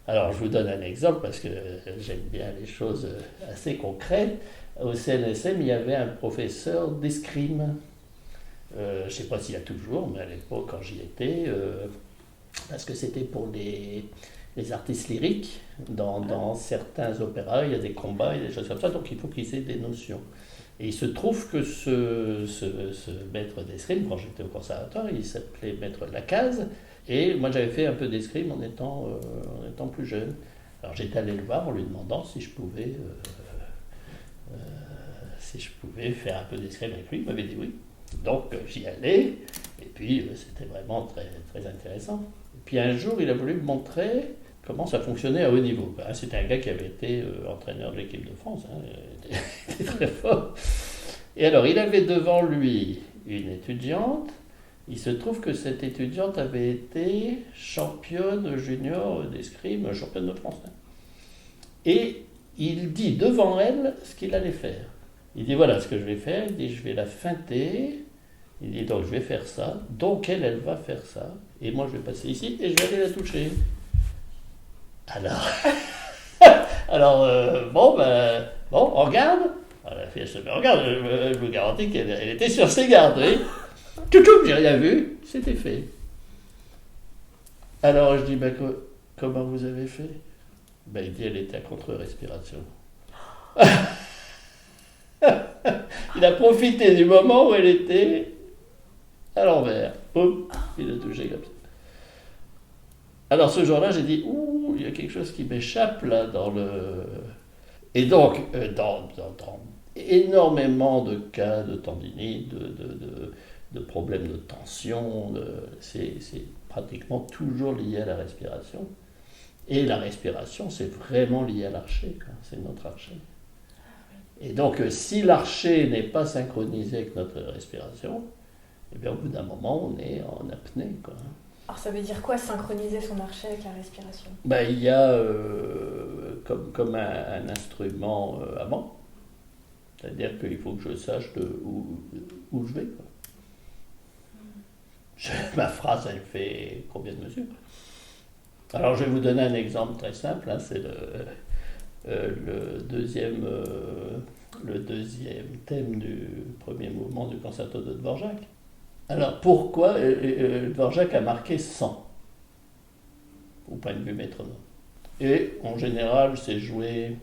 B: Alors, je vous donne un exemple parce que j'aime bien les choses assez concrètes. Au CNSM, il y avait un professeur d'escrime. Je ne sais pas s'il y a toujours, mais à l'époque, quand j'y étais, parce que c'était pour les artistes lyriques. Dans certains opéras, il y a des combats, il y a des choses comme ça, donc il faut qu'ils aient des notions. Et il se trouve que ce maître d'escrime, quand j'étais au conservatoire, il s'appelait maître Lacaze. Et moi, j'avais fait un peu d'escrime en étant plus jeune. Alors, j'étais allé le voir en lui demandant si je pouvais faire un peu d'escrime avec lui. Il m'avait dit oui. Donc, j'y allais. Et puis, c'était vraiment très, très intéressant. Et puis, un jour, il a voulu me montrer comment ça fonctionnait à haut niveau. C'était un gars qui avait été entraîneur de l'équipe de France. Il était très fort. Et alors, il avait devant lui une étudiante. Il se trouve que cette étudiante avait été championne junior d'escrime, championne de France. Et il dit devant elle ce qu'il allait faire. Il dit voilà ce que je vais faire. Il dit je vais la feinter. Il dit donc je vais faire ça. Donc elle va faire ça. Et moi je vais passer ici et je vais aller la toucher. Alors, bon, on regarde. Alors, la fille elle se met en garde. Je vous garantis qu'elle était sur ses gardes. Oui. J'ai rien vu, c'était fait. Alors je dis, comment vous avez fait? Il dit, elle était à contre-respiration. Il a profité du moment où elle était à l'envers. Boum, il a touché comme ça. Alors ce jour-là, j'ai dit, il y a quelque chose qui m'échappe là dans le... Et donc, dans énormément de cas de tendinite, de problèmes de tension, c'est pratiquement toujours lié à la respiration. Et la respiration, c'est vraiment lié à l'archet, c'est notre archet. Et donc, si l'archet n'est pas synchronisé avec notre respiration, eh bien, au bout d'un moment, on est en apnée, quoi.
A: Alors, ça veut dire quoi, synchroniser son archet avec la respiration?
B: Il y a comme un instrument avant, c'est-à-dire qu'il faut que je sache où je vais, quoi. Ma phrase, elle fait combien de mesures? Alors, je vais vous donner un exemple très simple. C'est le deuxième thème du premier mouvement du concerto de Dvorak. Alors, pourquoi Dvorak a marqué 100 au point de vue métronome? Et en général, c'est joué,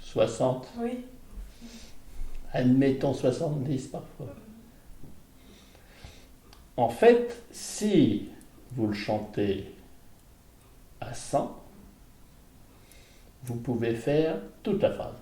B: 60.
A: Oui.
B: Admettons 70 parfois. En fait, si vous le chantez à 100, vous pouvez faire toute la phrase.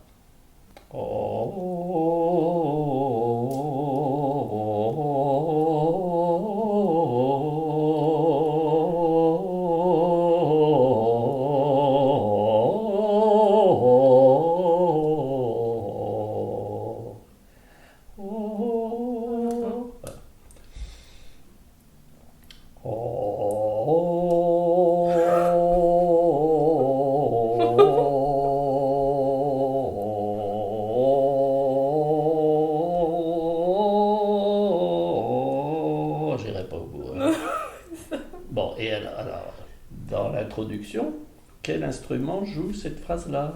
B: Dans l'introduction, quel instrument joue cette phrase-là?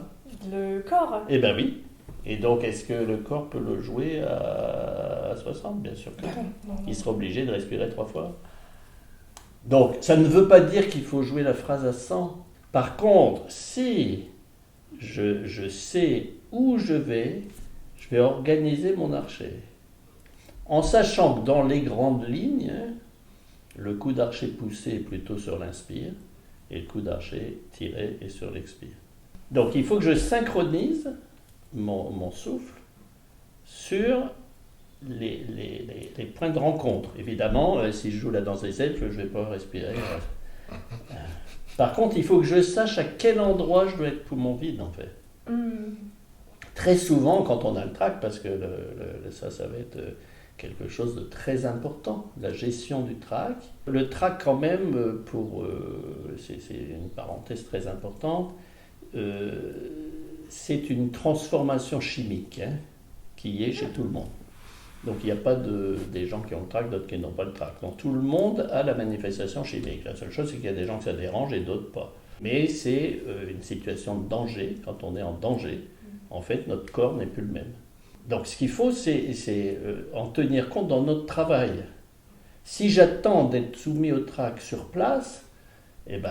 A: Le corps.
B: Eh bien oui. Et donc, est-ce que le corps peut le jouer à 60? Bien sûr que non. Il sera obligé de respirer 3 fois. Donc, ça ne veut pas dire qu'il faut jouer la phrase à 100. Par contre, si je sais où je vais organiser mon archet. En sachant que dans les grandes lignes, le coup d'archet poussé est plutôt sur l'inspire et le coup d'archet tiré est sur l'expire. Donc il faut que je synchronise mon souffle sur les points de rencontre. Évidemment, si je joue la danse des elfes, je ne vais pas respirer Par contre, il faut que je sache à quel endroit je dois être poumon vide, en fait. Très souvent, quand on a le trac, parce que ça va être quelque chose de très important, la gestion du trac. Le trac, quand même, c'est une parenthèse très importante, c'est une transformation chimique qui est chez tout le monde. Donc il n'y a pas des gens qui ont le trac, d'autres qui n'ont pas le trac. Donc tout le monde a la manifestation chimique. La seule chose, c'est qu'il y a des gens que ça dérange et d'autres pas. Mais c'est une situation de danger. Quand on est en danger, en fait, notre corps n'est plus le même. Donc ce qu'il faut, c'est en tenir compte dans notre travail. Si j'attends d'être soumis au trac sur place, eh ben,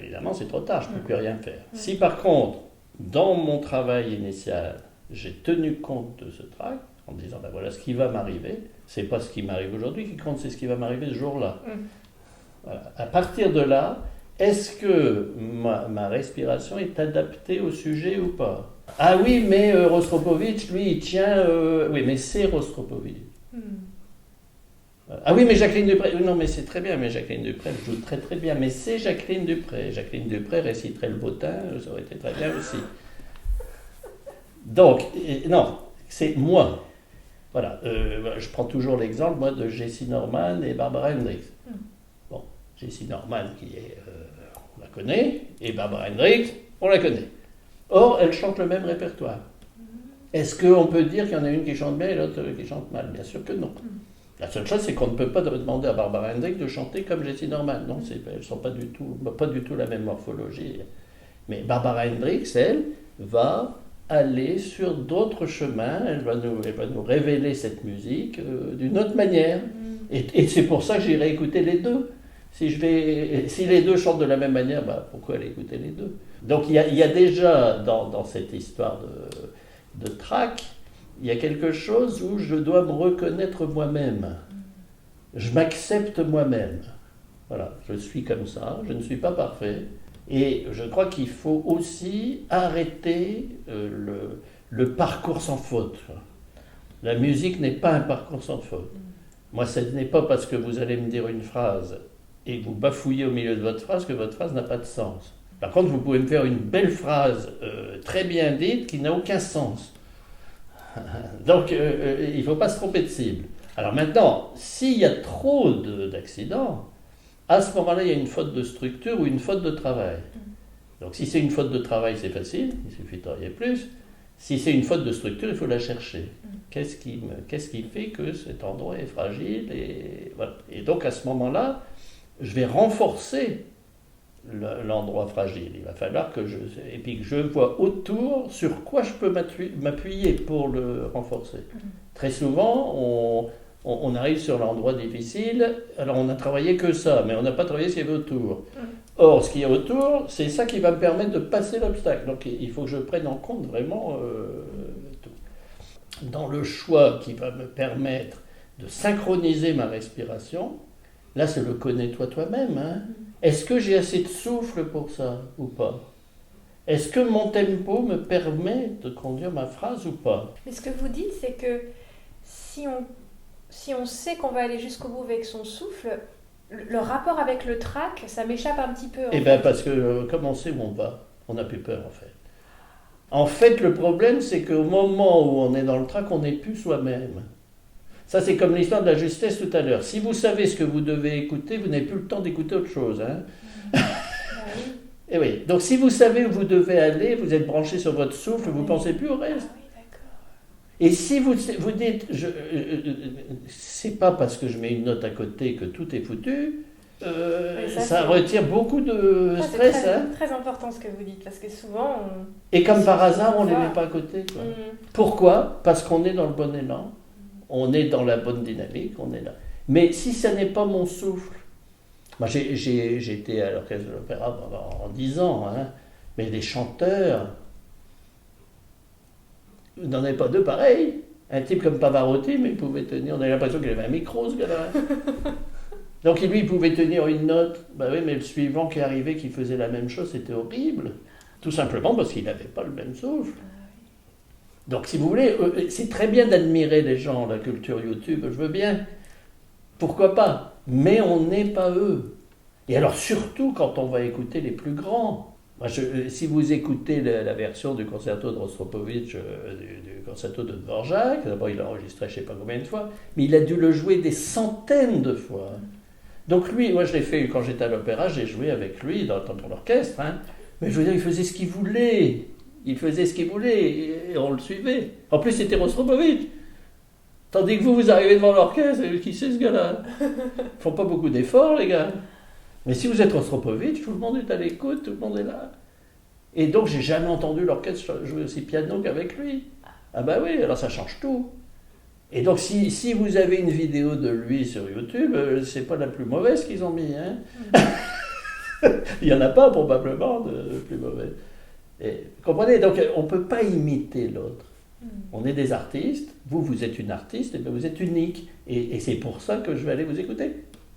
B: évidemment, c'est trop tard, je ne peux plus rien faire. Si par contre, dans mon travail initial, j'ai tenu compte de ce trac, en disant, ben voilà ce qui va m'arriver, c'est pas ce qui m'arrive aujourd'hui qui compte, c'est ce qui va m'arriver ce jour-là. Voilà. À partir de là, est-ce que ma respiration est adaptée au sujet ou pas? Ah oui, mais Rostropovitch, lui, il tient... oui, mais c'est Rostropovitch. Ah oui, mais Jacqueline Dupré... Non, mais c'est très bien, mais Jacqueline Dupré joue très très bien. Mais c'est Jacqueline Dupré. Jacqueline Dupré réciterait le bottin, ça aurait été très bien aussi. Donc, non, c'est moi. Voilà, je prends toujours l'exemple, moi, de Jessie Norman et Barbara Hendricks. Bon, Jessie Norman, on la connaît, et Barbara Hendricks, on la connaît. Or, elles chantent le même répertoire. Est-ce qu'on peut dire qu'il y en a une qui chante bien et l'autre qui chante mal? Bien sûr que non. La seule chose, c'est qu'on ne peut pas demander à Barbara Hendricks de chanter comme Jessie Norman. Non, elles ne sont pas du tout la même morphologie. Mais Barbara Hendricks, elle, va aller sur d'autres chemins, elle va nous révéler cette musique d'une autre manière. Et c'est pour ça que j'irai écouter les deux. Si les deux chantent de la même manière, pourquoi aller écouter les deux? Donc il y a déjà dans cette histoire de trac, il y a quelque chose où je dois me reconnaître moi-même. Je m'accepte moi-même. Voilà, je suis comme ça, je ne suis pas parfait. Et je crois qu'il faut aussi arrêter le parcours sans faute. La musique n'est pas un parcours sans faute. Moi, ce n'est pas parce que vous allez me dire une phrase et que vous bafouillez au milieu de votre phrase que votre phrase n'a pas de sens. Par contre, vous pouvez me faire une belle phrase très bien dite qui n'a aucun sens. Donc, il ne faut pas se tromper de cible. Alors maintenant, s'il y a trop d'accidents, à ce moment-là, il y a une faute de structure ou une faute de travail. Donc si c'est une faute de travail, c'est facile, il suffit de travailler plus. Si c'est une faute de structure, il faut la chercher. Qu'est-ce qui fait que cet endroit est fragile voilà. Et donc à ce moment-là, je vais renforcer l'endroit fragile. Il va falloir que je vois autour sur quoi je peux m'appuyer pour le renforcer. Très souvent, on arrive sur l'endroit difficile, alors on n'a travaillé que ça, mais on n'a pas travaillé ce qu'il y avait autour. Or, ce qu'il y a autour, c'est ça qui va me permettre de passer l'obstacle. Donc il faut que je prenne en compte vraiment tout. Dans le choix qui va me permettre de synchroniser ma respiration, là c'est le connais-toi toi-même. Est-ce que j'ai assez de souffle pour ça ou pas? Est-ce que mon tempo me permet de conduire ma phrase ou pas?
A: Mais ce que vous dites, c'est que si on sait qu'on va aller jusqu'au bout avec son souffle, le rapport avec le trac, ça m'échappe un petit peu.
B: Eh bien, parce que comme on sait où on va, on n'a plus peur en fait. En fait, le problème, c'est qu'au moment où on est dans le trac, on n'est plus soi-même. Ça, c'est comme l'histoire de la justesse tout à l'heure. Si vous savez ce que vous devez écouter, vous n'avez plus le temps d'écouter autre chose.
A: Oui.
B: Et oui. Donc, si vous savez où vous devez aller, vous êtes branché sur votre souffle, vous ne pensez plus au reste. Et si vous dites, c'est pas parce que je mets une note à côté que tout est foutu, ça retire beaucoup de stress.
A: C'est très important ce que vous dites, parce que souvent...
B: Et comme par hasard, on ne les met pas à côté. Quoi. Pourquoi? Parce qu'on est dans le bon élan, on est dans la bonne dynamique, on est là. Mais si ça n'est pas mon souffle, moi j'ai été à l'orchestre de l'opéra pendant 10 ans, mais les chanteurs... Vous n'en avez pas deux pareils. Un type comme Pavarotti, mais il pouvait tenir, on avait l'impression qu'il avait un micro, ce gars-là. Donc lui, il pouvait tenir une note. Oui, mais le suivant qui arrivait, qui faisait la même chose, c'était horrible. Tout simplement parce qu'il n'avait pas le même souffle. Donc si vous voulez, c'est très bien d'admirer les gens, la culture YouTube, je veux bien. Pourquoi pas? Mais on n'est pas eux. Et alors surtout quand on va écouter les plus grands. Moi, si vous écoutez la version du concerto de Rostropovitch, du concerto de Dvorak, d'abord il l'a enregistré je ne sais pas combien de fois, mais il a dû le jouer des centaines de fois. Donc lui, moi je l'ai fait quand j'étais à l'opéra, j'ai joué avec lui dans l'orchestre, hein. Mais je veux dire, il faisait ce qu'il voulait. Il faisait ce qu'il voulait et on le suivait. En plus, c'était Rostropovitch. Tandis que vous arrivez devant l'orchestre, et qui c'est ce gars-là? Ils ne font pas beaucoup d'efforts, les gars. Mais si vous êtes Rostropovitch, tout le monde est à l'écoute, tout le monde est là. Et donc, j'ai jamais entendu l'orchestre jouer aussi piano qu'avec lui. Ah bah oui, alors ça change tout. Et donc, si vous avez une vidéo de lui sur YouTube, c'est pas la plus mauvaise qu'ils ont mis, hein. Il n'y en a pas probablement de plus mauvaise. Et, comprenez, donc on ne peut pas imiter l'autre. On est des artistes, vous êtes une artiste, et bien vous êtes unique. Et c'est pour ça que je vais aller vous écouter.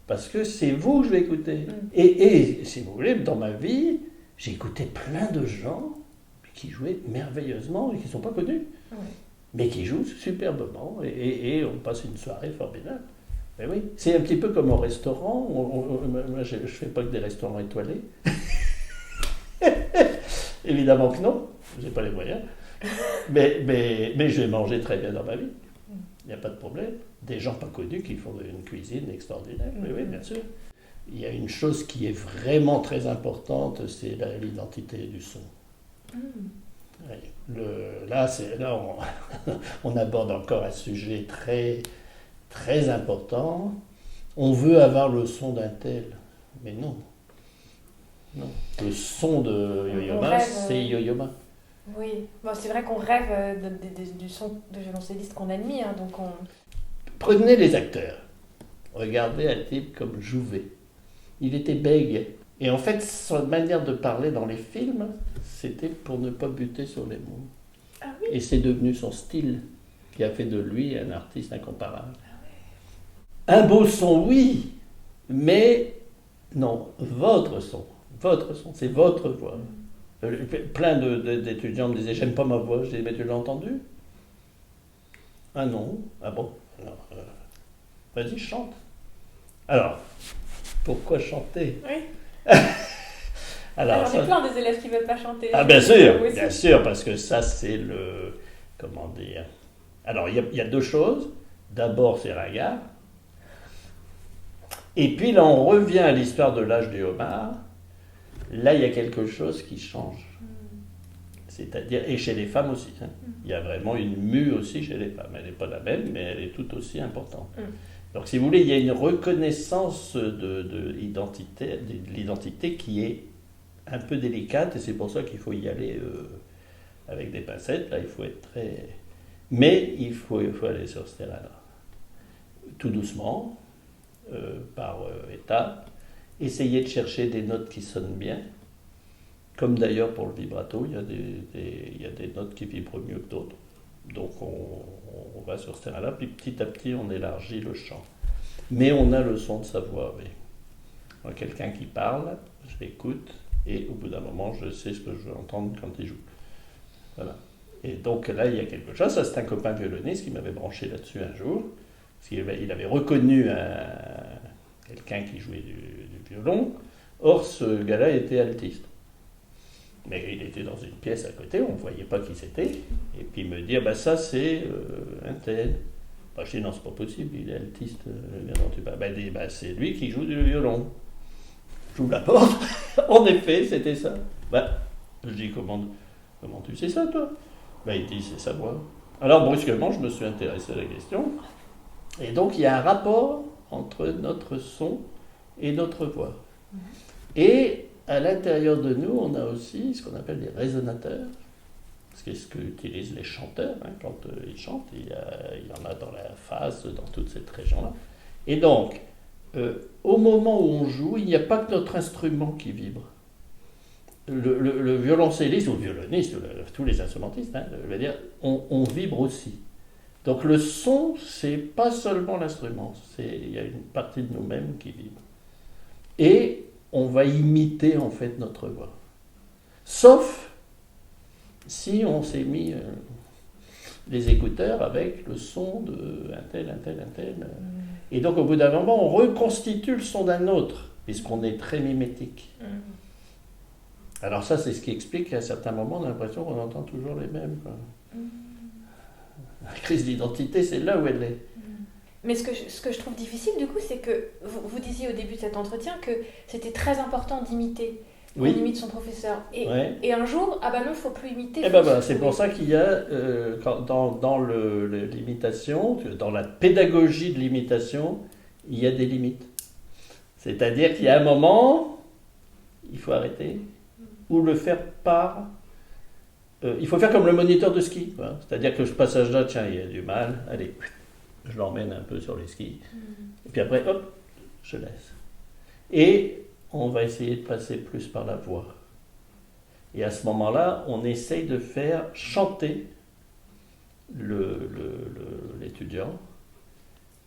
B: Parce que c'est vous que je vais écouter. Et si vous voulez, dans ma vie, j'ai écouté plein de gens qui jouaient merveilleusement et qui ne sont pas connus. Mais qui jouent superbement et on passe une soirée formidable. Mais oui, c'est un petit peu comme au restaurant. Moi, je ne fais pas que des restaurants étoilés. Évidemment que non, je n'ai pas les moyens. Mais je vais manger très bien dans ma vie. Il n'y a pas de problème. Des gens pas connus qui font une cuisine extraordinaire. Oui, bien sûr. Il y a une chose qui est vraiment très importante, c'est l'identité du son. Oui. Là, on aborde encore un sujet très, très important. On veut avoir le son d'un tel, mais non. Non. Le son de Yo-Yo-Ma, c'est Yo-Yo-Ma.
A: Oui, bon, c'est vrai qu'on rêve du son de violoncelliste qu'on admire. Hein, donc
B: Prenez les acteurs. Regardez un type comme Jouvet. Il était bègue. Et en fait, sa manière de parler dans les films, c'était pour ne pas buter sur les mots.
A: Ah oui.
B: Et c'est devenu son style qui a fait de lui un artiste incomparable. Ah oui. Un beau son, oui, mais non, votre son, c'est votre voix. Plein d'étudiants me disaient, j'aime pas ma voix. Je dis, mais tu l'as entendue? Ah non, ah bon, alors, vas-y, chante. Alors, pourquoi chanter?
A: Oui.
B: Alors,
A: on est plein des élèves qui ne veulent pas chanter.
B: Ah bien sûr, parce que ça c'est le... Comment dire? Alors il y a deux choses. D'abord c'est ringard. Et puis là on revient à l'histoire de l'âge du homard. Là il y a quelque chose qui change. C'est-à-dire, et chez les femmes aussi. Hein. Il y a vraiment une mue aussi chez les femmes. Elle n'est pas la même, mais elle est tout aussi importante. Donc si vous voulez, il y a une reconnaissance de l'identité qui est un peu délicate, et c'est pour ça qu'il faut y aller avec des pincettes. Là, il faut être très... Mais il faut aller sur ce terrain-là. Tout doucement, par étapes. Essayer de chercher des notes qui sonnent bien. Comme d'ailleurs pour le vibrato, il y a des notes qui vibrent mieux que d'autres. Donc on va sur ce terrain-là, puis petit à petit on élargit le champ. Mais on a le son de sa voix, oui. Moi, quelqu'un qui parle, je l'écoute, et au bout d'un moment, je sais ce que je veux entendre quand il joue. Voilà. Et donc là, il y a quelque chose. Ça, c'est un copain violoniste qui m'avait branché là-dessus un jour. Parce qu'il avait reconnu quelqu'un qui jouait du violon. Or, ce gars-là était altiste. Mais il était dans une pièce à côté, on ne voyait pas qui c'était. Et puis il me dit, bah ça c'est un tel. Bah, je dis, non, c'est pas possible, il est altiste. C'est lui qui joue du violon. J'ouvre la porte. En effet, c'était ça. Bah, je dis, comment tu sais ça, toi? Bah, il dit, c'est sa voix. Alors, brusquement, je me suis intéressé à la question. Et donc, il y a un rapport entre notre son et notre voix. Et à l'intérieur de nous, on a aussi ce qu'on appelle des résonateurs. C'est ce qu'utilisent les chanteurs quand ils chantent. Il y en a dans la face, dans toute cette région-là. Et donc, au moment où on joue, il n'y a pas que notre instrument qui vibre. Le violoncelliste ou le violoniste, tous les instrumentistes, je veux dire, on vibre aussi. Donc le son, c'est pas seulement l'instrument, il y a une partie de nous-mêmes qui vibre. Et on va imiter en fait notre voix. Sauf si on s'est mis les écouteurs avec le son de un tel. Et donc au bout d'un moment, on reconstitue le son d'un autre. puisqu'on est très mimétique. Alors ça, c'est ce qui explique qu'à certains moments, on a l'impression qu'on entend toujours les mêmes, quoi. La crise d'identité, c'est là où elle est.
A: Mais ce que je trouve difficile, du coup, c'est que vous disiez au début de cet entretien que c'était très important d'imiter.
B: Oui.
A: On imite son professeur.
B: Ouais.
A: Et un jour, ah bah non, il ne faut plus imiter.
B: Et ben voilà, c'est pour ça qu'il y a, dans l'imitation, dans la pédagogie de l'imitation, il y a des limites. C'est-à-dire qu'il y a un moment, il faut arrêter, ou le faire par... il faut faire comme le moniteur de ski. Quoi. C'est-à-dire que ce passage-là, tiens, il y a du mal, allez, je l'emmène un peu sur les skis. Et puis après, hop, je laisse. Et on va essayer de passer plus par la voix. Et à ce moment-là, on essaye de faire chanter l'étudiant.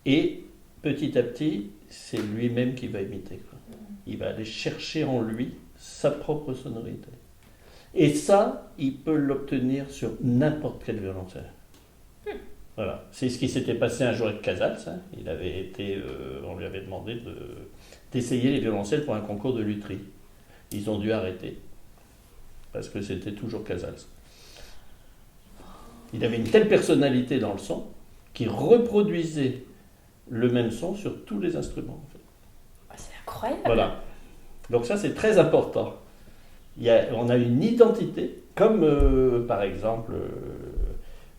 B: Et petit à petit, c'est lui-même qui va imiter. Quoi. Il va aller chercher en lui sa propre sonorité. Et ça, il peut l'obtenir sur n'importe quel violoncelle. Voilà. C'est ce qui s'était passé un jour avec Casals. Hein. Il avait été, on lui avait demandé d'essayer les violoncelles pour un concours de lutherie. Ils ont dû arrêter. Parce que c'était toujours Casals. Il avait une telle personnalité dans le son qu'il reproduisait le même son sur tous les instruments. En fait.
A: C'est incroyable.
B: Voilà. Donc ça, c'est très important. On a une identité, comme par exemple,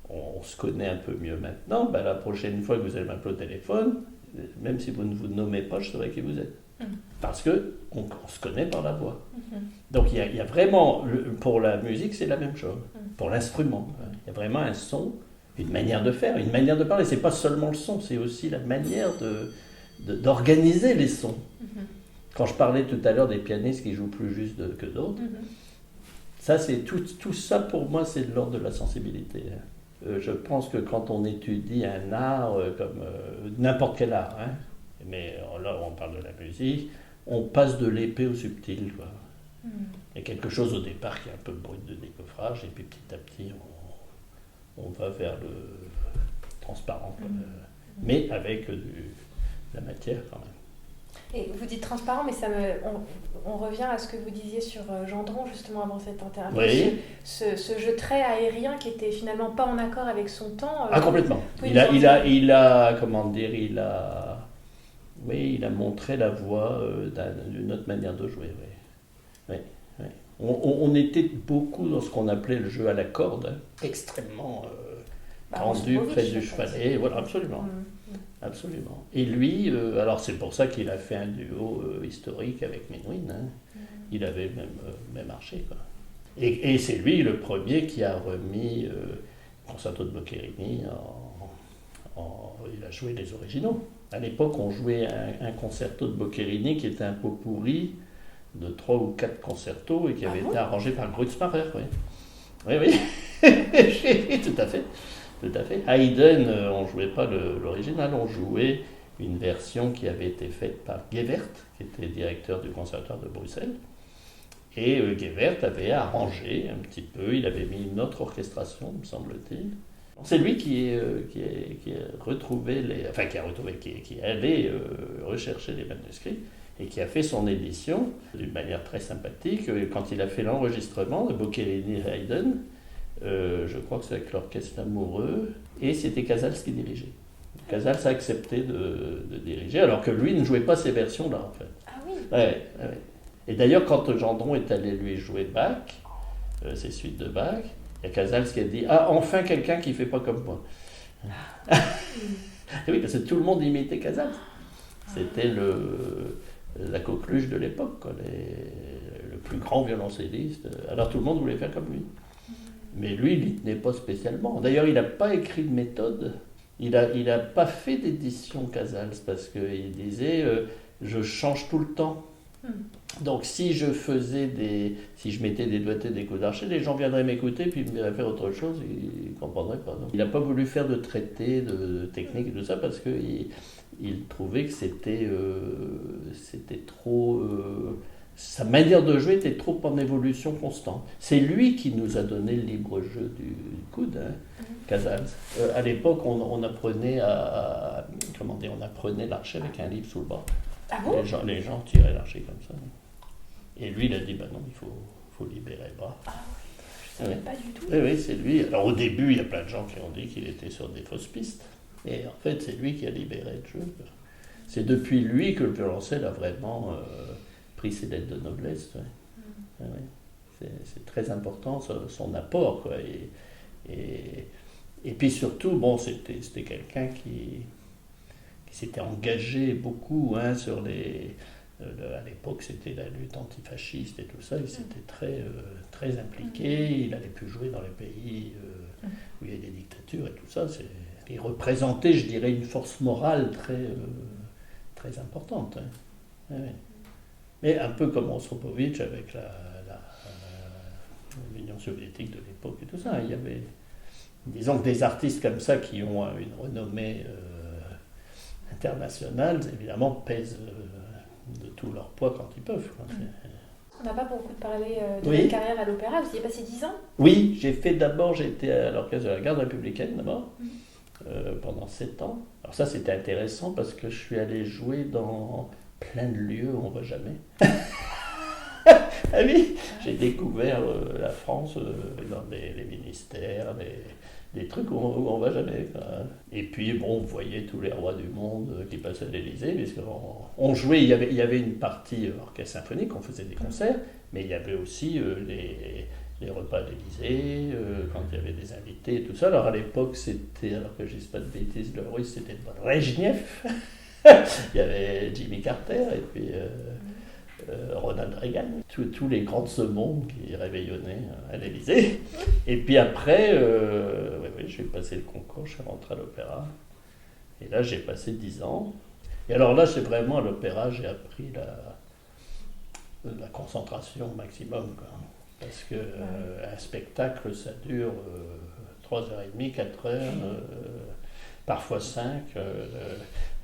B: on se connaît un peu mieux maintenant, ben, la prochaine fois que vous allez m'appeler au téléphone, même si vous ne vous nommez pas, je saurai qui vous êtes. Parce qu'on se connaît par la voix. Donc il y a vraiment, pour la musique, c'est la même chose. Pour l'instrument, il y a vraiment un son, une manière de faire, une manière de parler. C'est pas seulement le son, c'est aussi la manière d'organiser les sons. Quand je parlais tout à l'heure des pianistes qui jouent plus juste que d'autres, ça, c'est tout ça pour moi, c'est de l'ordre de la sensibilité. Je pense que quand on étudie un art, comme n'importe quel art, hein, mais là on parle de la musique, on passe de l'épais au subtil. Quoi. Il y a quelque chose au départ qui est un peu brut de décoffrage, et puis petit à petit on va vers le transparent, mais avec de la matière quand même.
A: Et vous dites transparent, mais on revient à ce que vous disiez sur Gendron, justement, avant cette interview.
B: Oui.
A: Ce jeu très aérien qui était finalement pas en accord avec son temps.
B: Complètement. Il a, comment dire, il a montré la voix d'une autre manière de jouer. Oui. On était beaucoup dans ce qu'on appelait le jeu à la corde, extrêmement tendu près du chevalet. Voilà, absolument. Absolument. Et lui, alors c'est pour ça qu'il a fait un duo historique avec Menuhin. Hein. Il avait même marché. Quoi. Et c'est lui le premier qui a remis Concerto de Boccherini. Il a joué les originaux. À l'époque, on jouait un concerto de Boccherini qui était un pot pourri de 3 ou 4 concertos et qui avait été arrangé par Grützmacher. Oui. Tout à fait. Tout à fait. Haydn, on ne jouait pas l'original, on jouait une version qui avait été faite par Gewert, qui était directeur du Conservatoire de Bruxelles. Et Gewert avait arrangé un petit peu, il avait mis une autre orchestration, me semble-t-il. C'est lui qui a retrouvé qui allait rechercher les manuscrits et qui a fait son édition d'une manière très sympathique. Quand il a fait l'enregistrement de Boccherini et Haydn, je crois que c'est avec l'orchestre amoureux, et c'était Casals qui dirigeait. Casals a accepté de diriger, alors que lui ne jouait pas ces versions-là, en fait.
A: Ah oui.
B: Ouais. Et d'ailleurs, quand Gendron est allé lui jouer Bach, ses suites de Bach, il y a Casals qui a dit « Ah, enfin quelqu'un qui ne fait pas comme moi !» Et oui, parce que tout le monde imitait Casals. C'était la coqueluche de l'époque, quoi, le plus grand violoncelliste. Alors tout le monde voulait faire comme lui. Mais lui, il n'y tenait pas spécialement. D'ailleurs, il n'a pas écrit de méthode. Il a pas fait d'édition Casals parce qu'il disait je change tout le temps. Donc si je mettais des doigtés, des coups d'archet, les gens viendraient m'écouter puis ils me diraient faire autre chose, ils ne comprendraient pas. Donc, il n'a pas voulu faire de traité, de technique et tout ça parce qu'il trouvait que c'était trop... sa manière de jouer était trop en évolution constante. C'est lui qui nous a donné le libre jeu du coude, hein, Casals. À l'époque, on apprenait on apprenait l'archet avec un livre sous le bras.
A: Ah bon?
B: Les gens tiraient l'archer comme ça. Et lui, il a dit, non, il faut libérer le bras.
A: Ah oui, je ne savais pas du tout.
B: Oui, c'est lui. Alors au début, il y a plein de gens qui ont dit qu'il était sur des fausses pistes. Et en fait, c'est lui qui a libéré le jeu. C'est depuis lui que le violoncelle a vraiment pris ses lettres de noblesse. Ouais. C'est très important, son apport. Quoi. Et puis surtout, c'était quelqu'un qui s'était engagé beaucoup sur les... à l'époque, c'était la lutte antifasciste et tout ça. Il s'était très impliqué. Il allait plus jouer dans les pays où il y avait des dictatures et tout ça. Il représentait, je dirais, une force morale très importante. Hein. Ouais. Mais un peu comme Rostropovitch avec l'Union soviétique de l'époque et tout ça. Il y avait, disons que des artistes comme ça qui ont une renommée internationale, évidemment, pèsent de tout leur poids quand ils peuvent. Quoi.
A: On n'a pas beaucoup parlé de votre carrière à l'opéra. Vous y avez passé 10 ans?
B: Oui, j'étais à l'orchestre de la garde républicaine d'abord, pendant 7 ans. Alors ça, c'était intéressant parce que je suis allé jouer dans plein de lieux où on ne va jamais. Ah oui, j'ai découvert la France dans les ministères, des trucs où on ne va jamais. Quoi. Et puis, vous voyez tous les rois du monde qui passaient à l'Élysée, puisqu'on jouait, il y avait une partie orchestre symphonique, on faisait des concerts, mais il y avait aussi les repas à l'Élysée, quand il y avait des invités et tout ça. Alors à l'époque, alors que je ne dise pas de bêtises, le russe, c'était Brejnev. Il y avait Jimmy Carter et puis Ronald Reagan, tous les grands de ce monde qui réveillonnaient à l'Élysée. Et puis après, j'ai passé le concours, je suis rentré à l'opéra. Et là, j'ai passé 10 ans. Et alors là, c'est vraiment à l'opéra, j'ai appris la concentration au maximum. Quoi. Parce qu'un spectacle, ça dure 3h30, 4h, parfois 5.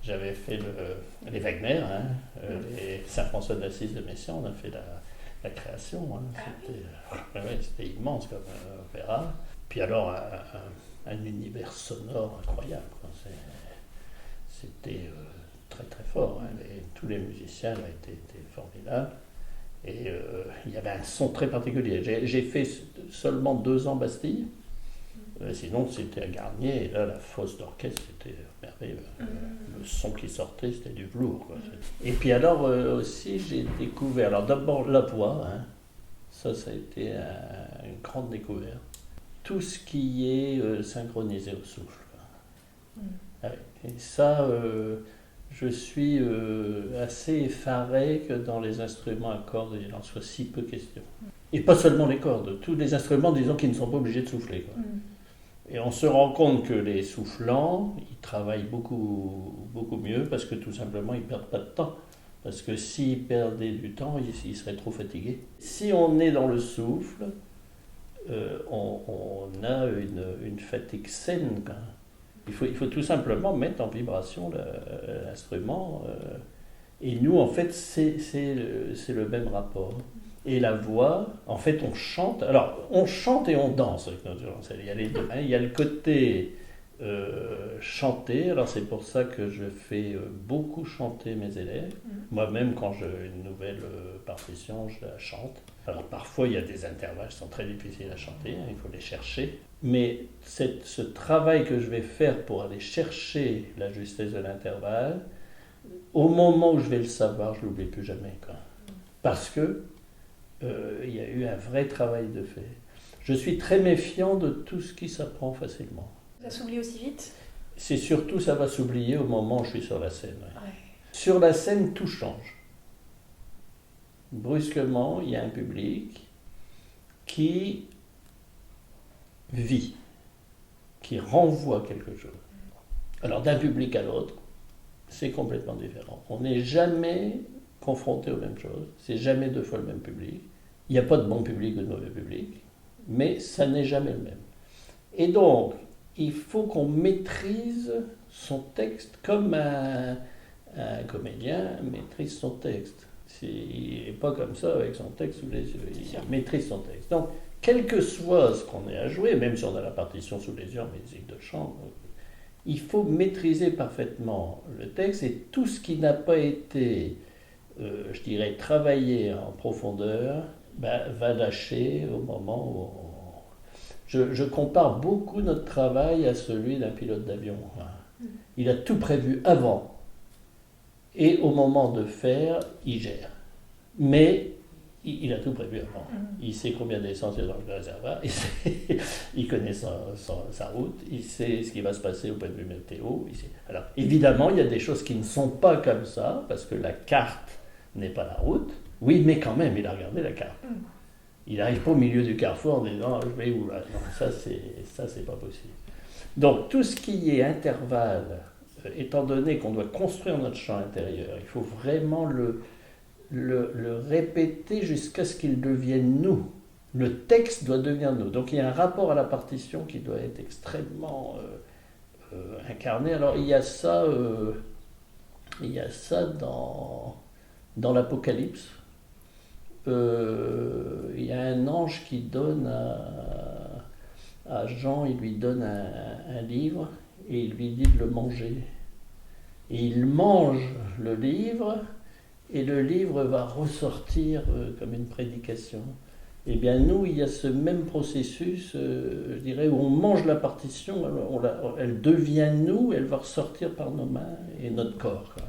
B: J'avais fait les Wagner, les Saint-François d'Assise de Messiaen, on a fait la création. C'était immense comme opéra. Puis alors, un univers sonore incroyable. Quoi. C'était très très fort. Tous les musiciens étaient formidables. Et il y avait un son très particulier. J'ai fait seulement 2 ans Bastille. Sinon, c'était à Garnier, et là, la fosse d'orchestre, c'était merveilleux. Le son qui sortait, c'était du velours. Quoi. Et puis alors, aussi, j'ai découvert, alors d'abord la voix, ça a été une grande découverte. Tout ce qui est synchronisé au souffle. Et ça, je suis assez effaré que dans les instruments à cordes, il en soit si peu question. Et pas seulement les cordes, tous les instruments, disons, qui ne sont pas obligés de souffler. Quoi. Et on se rend compte que les soufflants, ils travaillent beaucoup, beaucoup mieux parce que tout simplement, ils ne perdent pas de temps. Parce que s'ils perdaient du temps, ils seraient trop fatigués. Si on est dans le souffle, on a une fatigue saine. Il faut tout simplement mettre en vibration l'instrument. Et nous, en fait, c'est le même rapport. Et la voix, en fait, on chante. Alors, on chante et on danse avec notre violoncelle. Il y a les deux. Il y a le côté chanter. Alors, c'est pour ça que je fais beaucoup chanter mes élèves. Moi-même, quand j'ai une nouvelle partition, je la chante. Alors, parfois, il y a des intervalles qui sont très difficiles à chanter. Il faut les chercher. Mais ce travail que je vais faire pour aller chercher la justesse de l'intervalle, au moment où je vais le savoir, je ne l'oublie plus jamais. Quoi. Parce que il y a eu un vrai travail de fait. Je suis très méfiant de tout ce qui s'apprend facilement.
A: Ça s'oublie aussi vite?
B: C'est surtout, ça va s'oublier au moment où je suis sur la scène.
A: Ouais.
B: Sur la scène, tout change. Brusquement, il y a un public qui vit, qui renvoie quelque chose. Alors d'un public à l'autre, c'est complètement différent. On n'est jamais confronté aux mêmes choses, c'est jamais 2 fois le même public. Il n'y a pas de bon public ou de mauvais public, mais ça n'est jamais le même. Et donc, il faut qu'on maîtrise son texte comme un comédien maîtrise son texte. Il n'est pas comme ça avec son texte sous les yeux, il maîtrise son texte. Donc, quel que soit ce qu'on ait à jouer, même si on a la partition sous les yeux en musique de chambre, il faut maîtriser parfaitement le texte et tout ce qui n'a pas été, je dirais, travaillé en profondeur, va lâcher au moment où je compare beaucoup notre travail à celui d'un pilote d'avion. Il a tout prévu avant et au moment de faire, il gère. Mais il a tout prévu avant. Il sait combien d'essence il y a dans le réservoir, il connaît sa route, il sait ce qui va se passer au point de vue météo. Alors, évidemment, il y a des choses qui ne sont pas comme ça, parce que la carte n'est pas la route. Oui, mais quand même, il a regardé la carte. Il n'arrive pas au milieu du carrefour en disant « je vais où là ?» Non, ça, c'est pas possible. Donc, tout ce qui est intervalle, étant donné qu'on doit construire notre champ intérieur, il faut vraiment le répéter jusqu'à ce qu'il devienne nous. Le texte doit devenir nous. Donc il y a un rapport à la partition qui doit être extrêmement incarné. Alors il y a ça dans l'Apocalypse. Il y a un ange qui donne à Jean, il lui donne un livre et il lui dit de le manger. Et il mange le livre. Et le livre va ressortir comme une prédication. Eh bien, nous, il y a ce même processus, je dirais, où on mange la partition, elle devient nous, elle va ressortir par nos mains et notre corps. Quoi.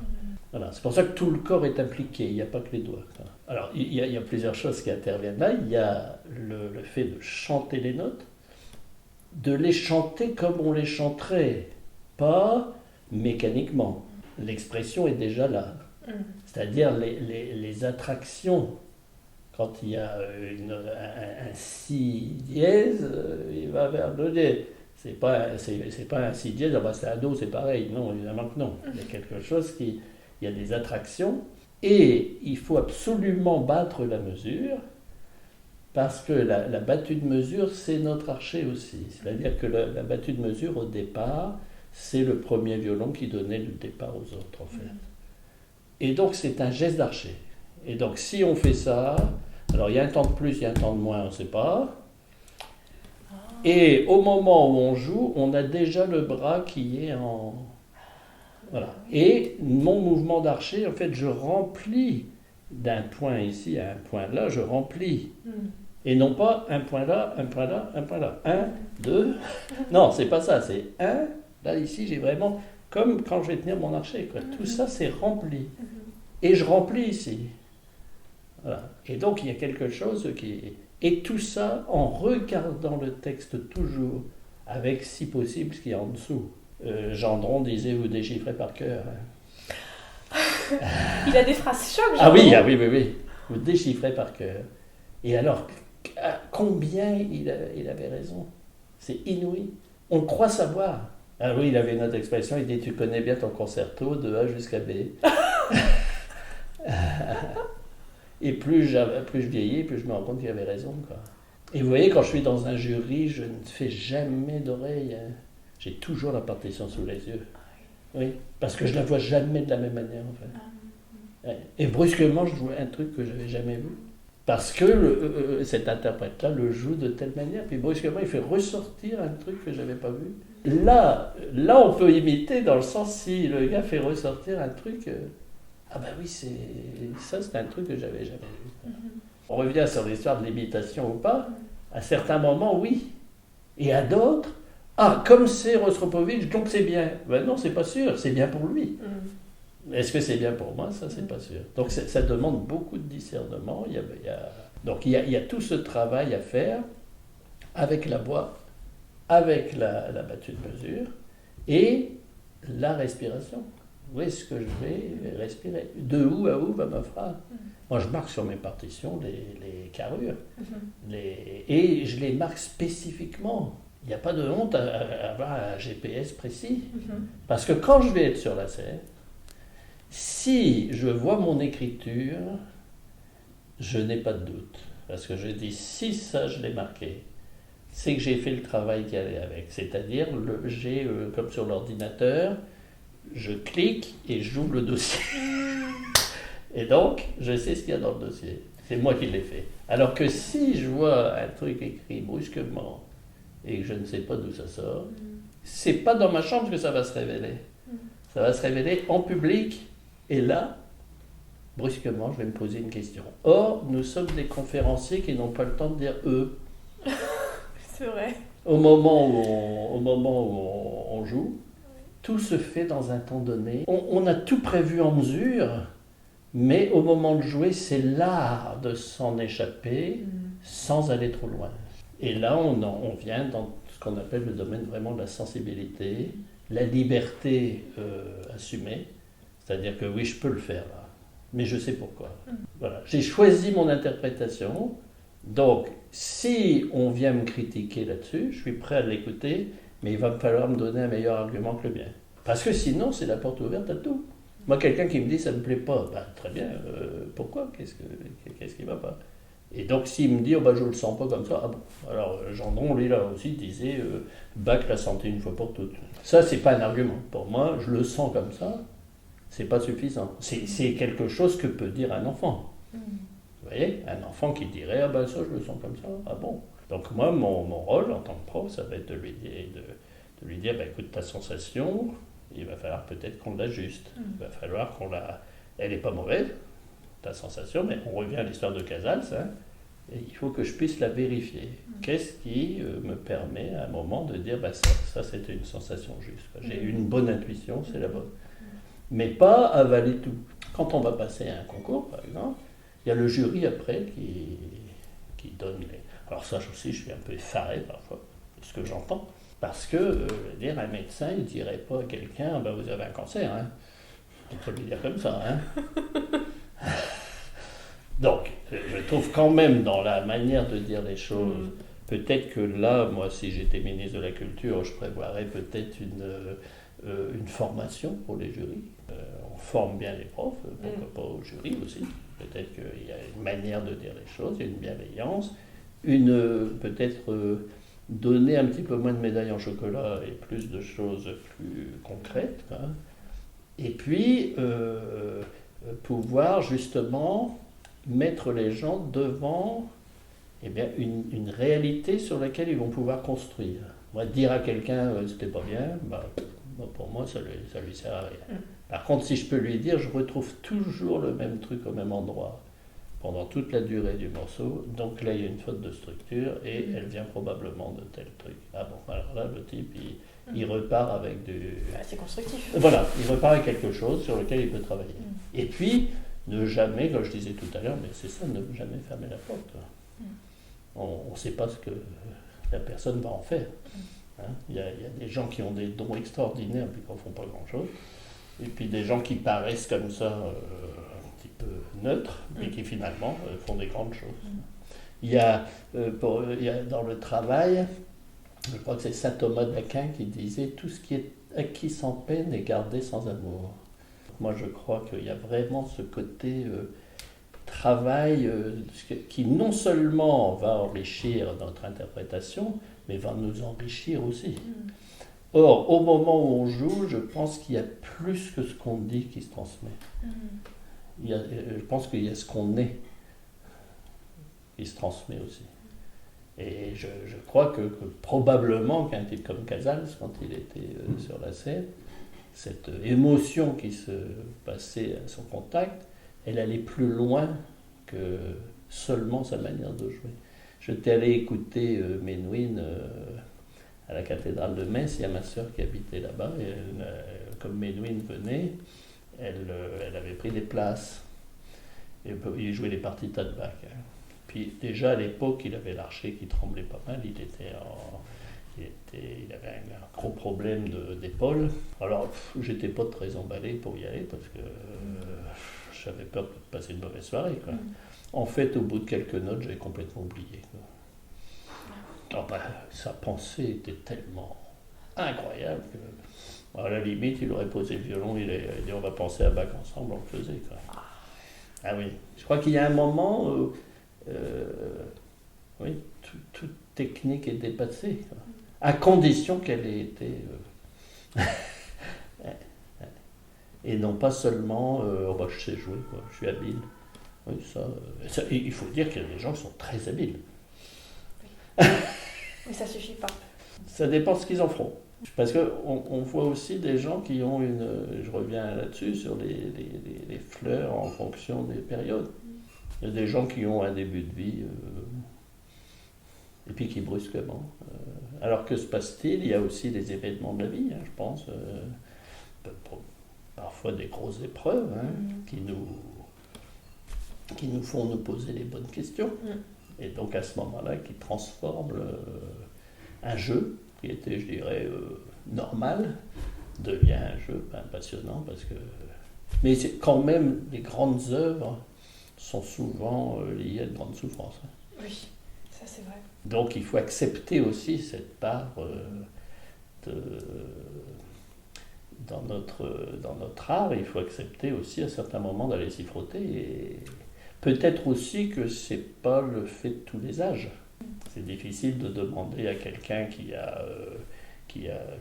B: Voilà. C'est pour ça que tout le corps est impliqué, il n'y a pas que les doigts. Quoi. Alors, il y a plusieurs choses qui interviennent là. Il y a le fait de chanter les notes, de les chanter comme on les chanterait, pas mécaniquement. L'expression est déjà là. C'est-à-dire les attractions, quand il y a un si dièse, il va vers le dé. C'est pas un si dièse, c'est un do, c'est pareil. Non, évidemment que non. Il y a quelque chose il y a des attractions, et il faut absolument battre la mesure, parce que la battue de mesure, c'est notre archet aussi. C'est-à-dire que la battue de mesure, au départ, c'est le premier violon qui donnait le départ aux autres, en fait. Et donc, c'est un geste d'archer. Et donc, si on fait ça, alors il y a un temps de plus, il y a un temps de moins, on ne sait pas. Et au moment où on joue, on a déjà le bras qui est en... Voilà. Et mon mouvement d'archer, en fait, je remplis d'un point ici à un point là, je remplis. Et non pas un point là, un point là, un point là. 1, 2... Non, c'est pas ça, c'est 1. Là, ici, j'ai vraiment... Comme quand je vais tenir mon archer, quoi. Tout ça, c'est rempli. Et je remplis ici. Voilà. Et donc, il y a quelque chose qui... Et tout ça en regardant le texte toujours, avec, si possible, ce qu'il y a en dessous. Gendron disait, vous déchiffrez par cœur.
A: Il a des phrases chocs,
B: Gendron. Ah oui. Vous déchiffrez par cœur. Et alors, combien il avait raison. C'est inouï. On croit savoir. Ah oui, il avait une autre expression, il dit « Tu connais bien ton concerto de A jusqu'à B ». Et plus je vieillis, plus je me rends compte qu'il avait raison. Quoi. Et vous voyez, quand je suis dans un jury, je ne fais jamais d'oreille. Hein. J'ai toujours la partition sous les yeux. Oui, parce que je ne la vois jamais de la même manière, en fait. Et brusquement, je vois un truc que je n'avais jamais vu. Parce que cet interprète-là le joue de telle manière, puis brusquement, il fait ressortir un truc que je n'avais pas vu. Là, on peut imiter dans le sens si le gars fait ressortir un truc... ah ben oui, c'est un truc que j'avais jamais vu. On revient sur l'histoire de l'imitation ou pas. À certains moments, oui. Et à d'autres, comme c'est Rostropovitch, donc c'est bien. Ben non, c'est pas sûr, c'est bien pour lui. Est-ce que c'est bien pour moi? Ça, c'est pas sûr. Donc ça demande beaucoup de discernement. Donc il y a tout ce travail à faire avec la voix, avec la battue de mesure et la respiration. Où est-ce que je vais respirer? De où à où va ma phrase? Moi, je marque sur mes partitions les carrures. Et je les marque spécifiquement. Il n'y a pas de honte à avoir un GPS précis. Parce que quand je vais être sur la scène, si je vois mon écriture, je n'ai pas de doute. Parce que je dis, si ça, je l'ai marqué, c'est que j'ai fait le travail qui allait avec. C'est-à-dire, comme sur l'ordinateur, je clique et j'ouvre le dossier. Et donc, je sais ce qu'il y a dans le dossier. C'est moi qui l'ai fait. Alors que si je vois un truc écrit brusquement et que je ne sais pas d'où ça sort, c'est pas dans ma chambre que ça va se révéler. Ça va se révéler en public, et là, brusquement, je vais me poser une question. Or, nous sommes des conférenciers qui n'ont pas le temps de dire eux.
A: C'est vrai.
B: Au moment où on joue, tout se fait dans un temps donné. On a tout prévu en mesure, mais au moment de jouer, c'est l'art de s'en échapper sans aller trop loin. Et là, on vient dans ce qu'on appelle le domaine vraiment de la sensibilité, la liberté assumée. C'est-à-dire que oui, je peux le faire là, mais je sais pourquoi. Voilà. J'ai choisi mon interprétation. Donc, si on vient me critiquer là-dessus, je suis prêt à l'écouter, mais il va me falloir me donner un meilleur argument que le mien. Parce que sinon, c'est la porte ouverte à tout. Moi, quelqu'un qui me dit ça ne me plaît pas, ben, très bien, pourquoi ? Qu'est-ce qui ne va pas ? Et donc, s'il me dit oh, ben, je ne le sens pas comme ça, ah bon. Alors, Gendron, lui, là aussi, disait Bach l'a senti une fois pour toutes. Ça, c'est pas un argument. Pour moi, je le sens comme ça, c'est pas suffisant. C'est quelque chose que peut dire un enfant. Vous voyez, un enfant qui dirait ah ben ça je le sens comme ça, ah bon. Donc moi mon rôle en tant que prof, ça va être de lui dire ben, écoute ta sensation, il va falloir peut-être qu'on l'ajuste, il va falloir elle n'est pas mauvaise, ta sensation, mais on revient à l'histoire de Casals, hein, et il faut que je puisse la vérifier. Qu'est-ce qui me permet à un moment de dire ben, ça c'était une sensation juste, j'ai une bonne intuition, c'est la bonne. Mais pas avaler tout. Quand on va passer à un concours par exemple, il y a le jury après qui donne les... Alors ça aussi, je suis un peu effaré parfois de ce que j'entends. Parce que, un médecin, il ne dirait pas à quelqu'un, ben, vous avez un cancer. Hein. On peut lui dire comme ça. Hein. Donc, je trouve quand même dans la manière de dire les choses, peut-être que là, moi, si j'étais ministre de la Culture, je prévoirais peut-être une formation pour les jurys. On forme bien les profs, pourquoi pas au jury aussi. Peut-être qu'il y a une manière de dire les choses, il y a une bienveillance, peut-être donner un petit peu moins de médailles en chocolat et plus de choses plus concrètes. Hein. Et puis, pouvoir justement mettre les gens devant une réalité sur laquelle ils vont pouvoir construire. Moi, dire à quelqu'un c'était pas bien, pour moi, ça lui sert à rien. Par contre, si je peux lui dire, je retrouve toujours le même truc au même endroit pendant toute la durée du morceau, donc là, il y a une faute de structure et elle vient probablement de tel truc. Ah bon, alors là, le type, il repart avec du...
A: C'est constructif.
B: Voilà, il repart avec quelque chose sur lequel il peut travailler. Et puis, ne jamais, comme je disais tout à l'heure, mais c'est ça, ne jamais fermer la porte. On ne sait pas ce que la personne va en faire. Hein. Il y a des gens qui ont des dons extraordinaires puis qui n'en font pas grand-chose. Et puis des gens qui paraissent comme ça un petit peu neutres, mais qui finalement font des grandes choses. Il y a dans le travail, je crois que c'est saint Thomas d'Aquin qui disait « Tout ce qui est acquis sans peine est gardé sans amour ». Moi je crois qu'il y a vraiment ce côté travail qui non seulement va enrichir notre interprétation, mais va nous enrichir aussi. Or, au moment où on joue, je pense qu'il y a plus que ce qu'on dit qui se transmet. Je pense qu'il y a ce qu'on est qui se transmet aussi. Et je crois que probablement qu'un type comme Casals, quand il était sur la scène, cette émotion qui se passait à son contact, elle allait plus loin que seulement sa manière de jouer. J'étais allé écouter Menuhin à la cathédrale de Metz, il y a ma sœur qui habitait là-bas, et comme Menuhin venait, elle avait pris des places, et il jouait les partitas de Bach. Hein. Puis déjà à l'époque, il avait l'archet qui tremblait pas mal, il avait un gros problème d'épaule. Alors j'étais pas très emballé pour y aller, parce que j'avais peur de passer une mauvaise soirée. Quoi. En fait, au bout de quelques notes, j'avais complètement oublié. Quoi. Sa pensée était tellement incroyable que, à la limite, il aurait posé le violon, il a dit on va penser à Bach ensemble, on le faisait. Quoi. Ah oui, je crois qu'il y a un moment où toute technique est dépassée, quoi. À condition qu'elle ait été... et non pas seulement je sais jouer, quoi, je suis habile. Oui, ça, il faut dire qu'il y a des gens qui sont très habiles.
A: Mais ça suffit pas.
B: Ça dépend de ce qu'ils en feront. Parce qu'on voit aussi des gens qui ont je reviens là-dessus, sur les fleurs en fonction des périodes. Il y a des gens qui ont un début de vie, et puis qui brusquement. Alors que se passe-t-il? Il y a aussi les événements de la vie, je pense. Parfois des grosses épreuves, qui nous font nous poser les bonnes questions. Et donc à ce moment-là, qui transforment un jeu qui était, je dirais, normal, devient un jeu passionnant parce que... Mais c'est quand même, les grandes œuvres sont souvent liées à de grandes souffrances.
A: Oui, ça c'est vrai.
B: Donc il faut accepter aussi cette part dans notre art, il faut accepter aussi à certains moments d'aller s'y frotter. Et peut-être aussi que c'est pas le fait de tous les âges. C'est difficile de demander à quelqu'un qui a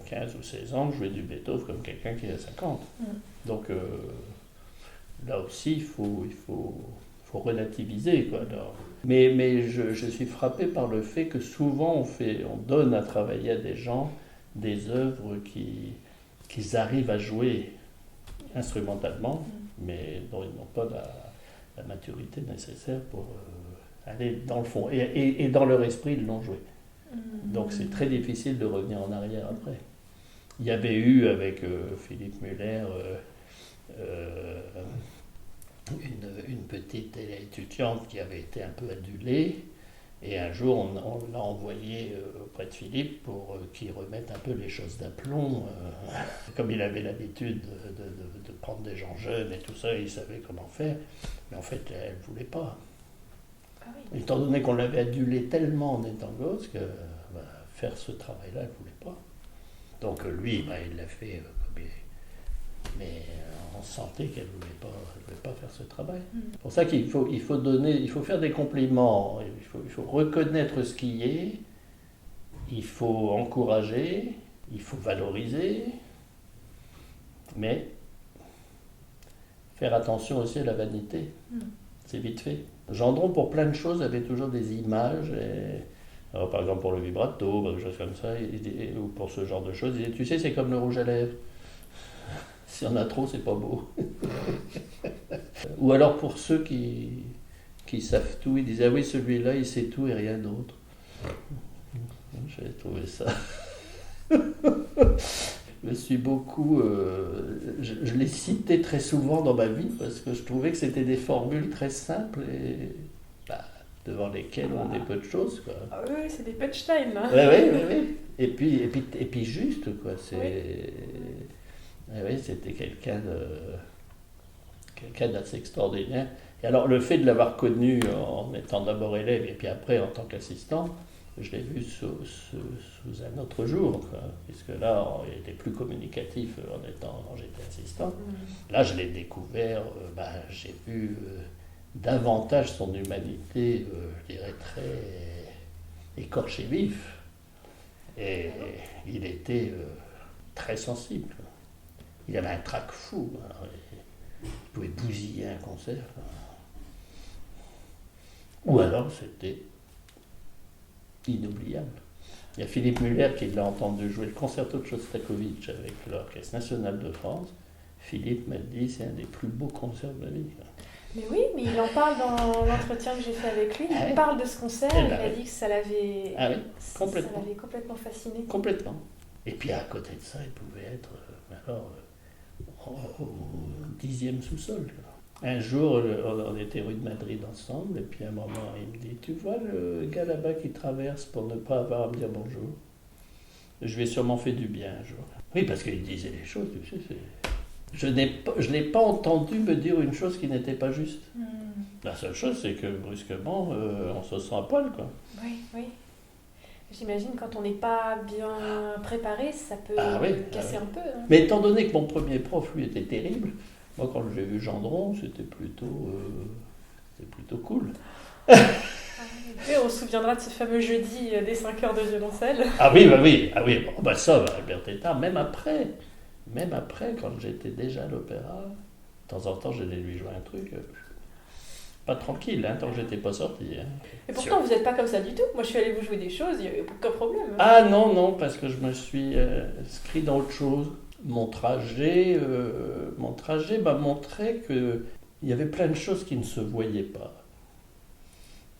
B: 15 ou 16 ans de jouer du Beethoven comme quelqu'un qui a 50. Donc là aussi, il faut relativiser, quoi. Alors, mais je suis frappé par le fait que souvent on donne à travailler à des gens des œuvres qu'ils arrivent à jouer instrumentalement, mais dont ils n'ont pas la maturité nécessaire pour aller dans le fond. Et dans leur esprit, ils l'ont joué. Donc c'est très difficile de revenir en arrière après. Il y avait eu avec Philippe Muller une petite étudiante qui avait été un peu adulée, et un jour on l'a envoyé auprès de Philippe pour qu'il remette un peu les choses d'aplomb. Comme il avait l'habitude de prendre des gens jeunes et tout ça, il savait comment faire, mais en fait elle ne voulait pas.
A: Ah oui.
B: Étant donné qu'on l'avait adulée tellement en étant gosse que faire ce travail-là, elle ne voulait pas. Donc lui, il l'a fait comme il... Mais on sentait qu'elle ne voulait pas faire ce travail. C'est pour ça qu'il faut faire des compliments, il faut reconnaître ce qui est, il faut encourager, il faut valoriser, mais faire attention aussi à la vanité. C'est vite fait. Gendron, pour plein de choses, avait toujours des images. Alors, par exemple, pour le vibrato, des choses comme ça, ou pour ce genre de choses, il disait, tu sais, c'est comme le rouge à lèvres. S'il y en a trop, c'est pas beau. Ou alors pour ceux qui savent tout, ils disaient, ah oui, celui-là, il sait tout et rien d'autre. J'ai trouvé ça. Je suis beaucoup... je l'ai cité très souvent dans ma vie parce que je trouvais que c'était des formules très simples et devant lesquelles on est peu de choses, quoi.
A: Ah oui, c'est des punchlines, là.
B: Oui. Et puis juste, quoi. Oui, c'était quelqu'un d'assez extraordinaire. Et alors, le fait de l'avoir connu en étant d'abord élève et puis après en tant qu'assistant, je l'ai vu sous un autre jour, quoi, puisque là, il était plus communicatif quand j'étais assistant. Là, je l'ai découvert, j'ai vu davantage son humanité, je dirais, très écorché vif. Et il était très sensible. Il avait un trac fou. Alors, il pouvait bousiller un concert. Ou alors, c'était inoubliable. Il y a Philippe Muller qui l'a entendu jouer le concerto de Shostakovich avec l'Orchestre National de France. Philippe m'a dit, c'est un des plus beaux concerts de ma vie.
A: Mais oui, mais il en parle dans l'entretien que j'ai fait avec lui. Il parle de ce concert, il a dit que ça l'avait complètement fasciné.
B: Complètement. Et puis à côté de ça, il pouvait être au 10e sous-sol. Un jour, on était rue de Madrid ensemble, et puis à un moment, il me dit, tu vois le gars là-bas qui traverse pour ne pas avoir à me dire bonjour? Je lui ai sûrement fait du bien un jour. Oui, parce qu'il disait les choses, tu sais, je n'ai pas entendu me dire une chose qui n'était pas juste. La seule chose, c'est que brusquement, on se sent à poil, quoi.
A: Oui. J'imagine quand on n'est pas bien préparé, ça peut casser un peu. Hein.
B: Mais étant donné que mon premier prof, lui, était terrible, moi, quand j'ai vu Gendron, c'était plutôt cool.
A: Et on se souviendra de ce fameux jeudi des 5 heures de violoncelle.
B: Ah oui. Ça, Albert Tétard, même après, quand j'étais déjà à l'opéra, de temps en temps, j'allais lui jouer un truc. pas tranquille, hein, tant que j'étais pas sorti. Hein.
A: Et pourtant, vous n'êtes pas comme ça du tout. Moi, je suis allée vous jouer des choses, il n'y avait aucun problème.
B: Ah non, non, parce que je me suis inscrit dans autre chose. Mon trajet m'a montré qu'il y avait plein de choses qui ne se voyaient pas.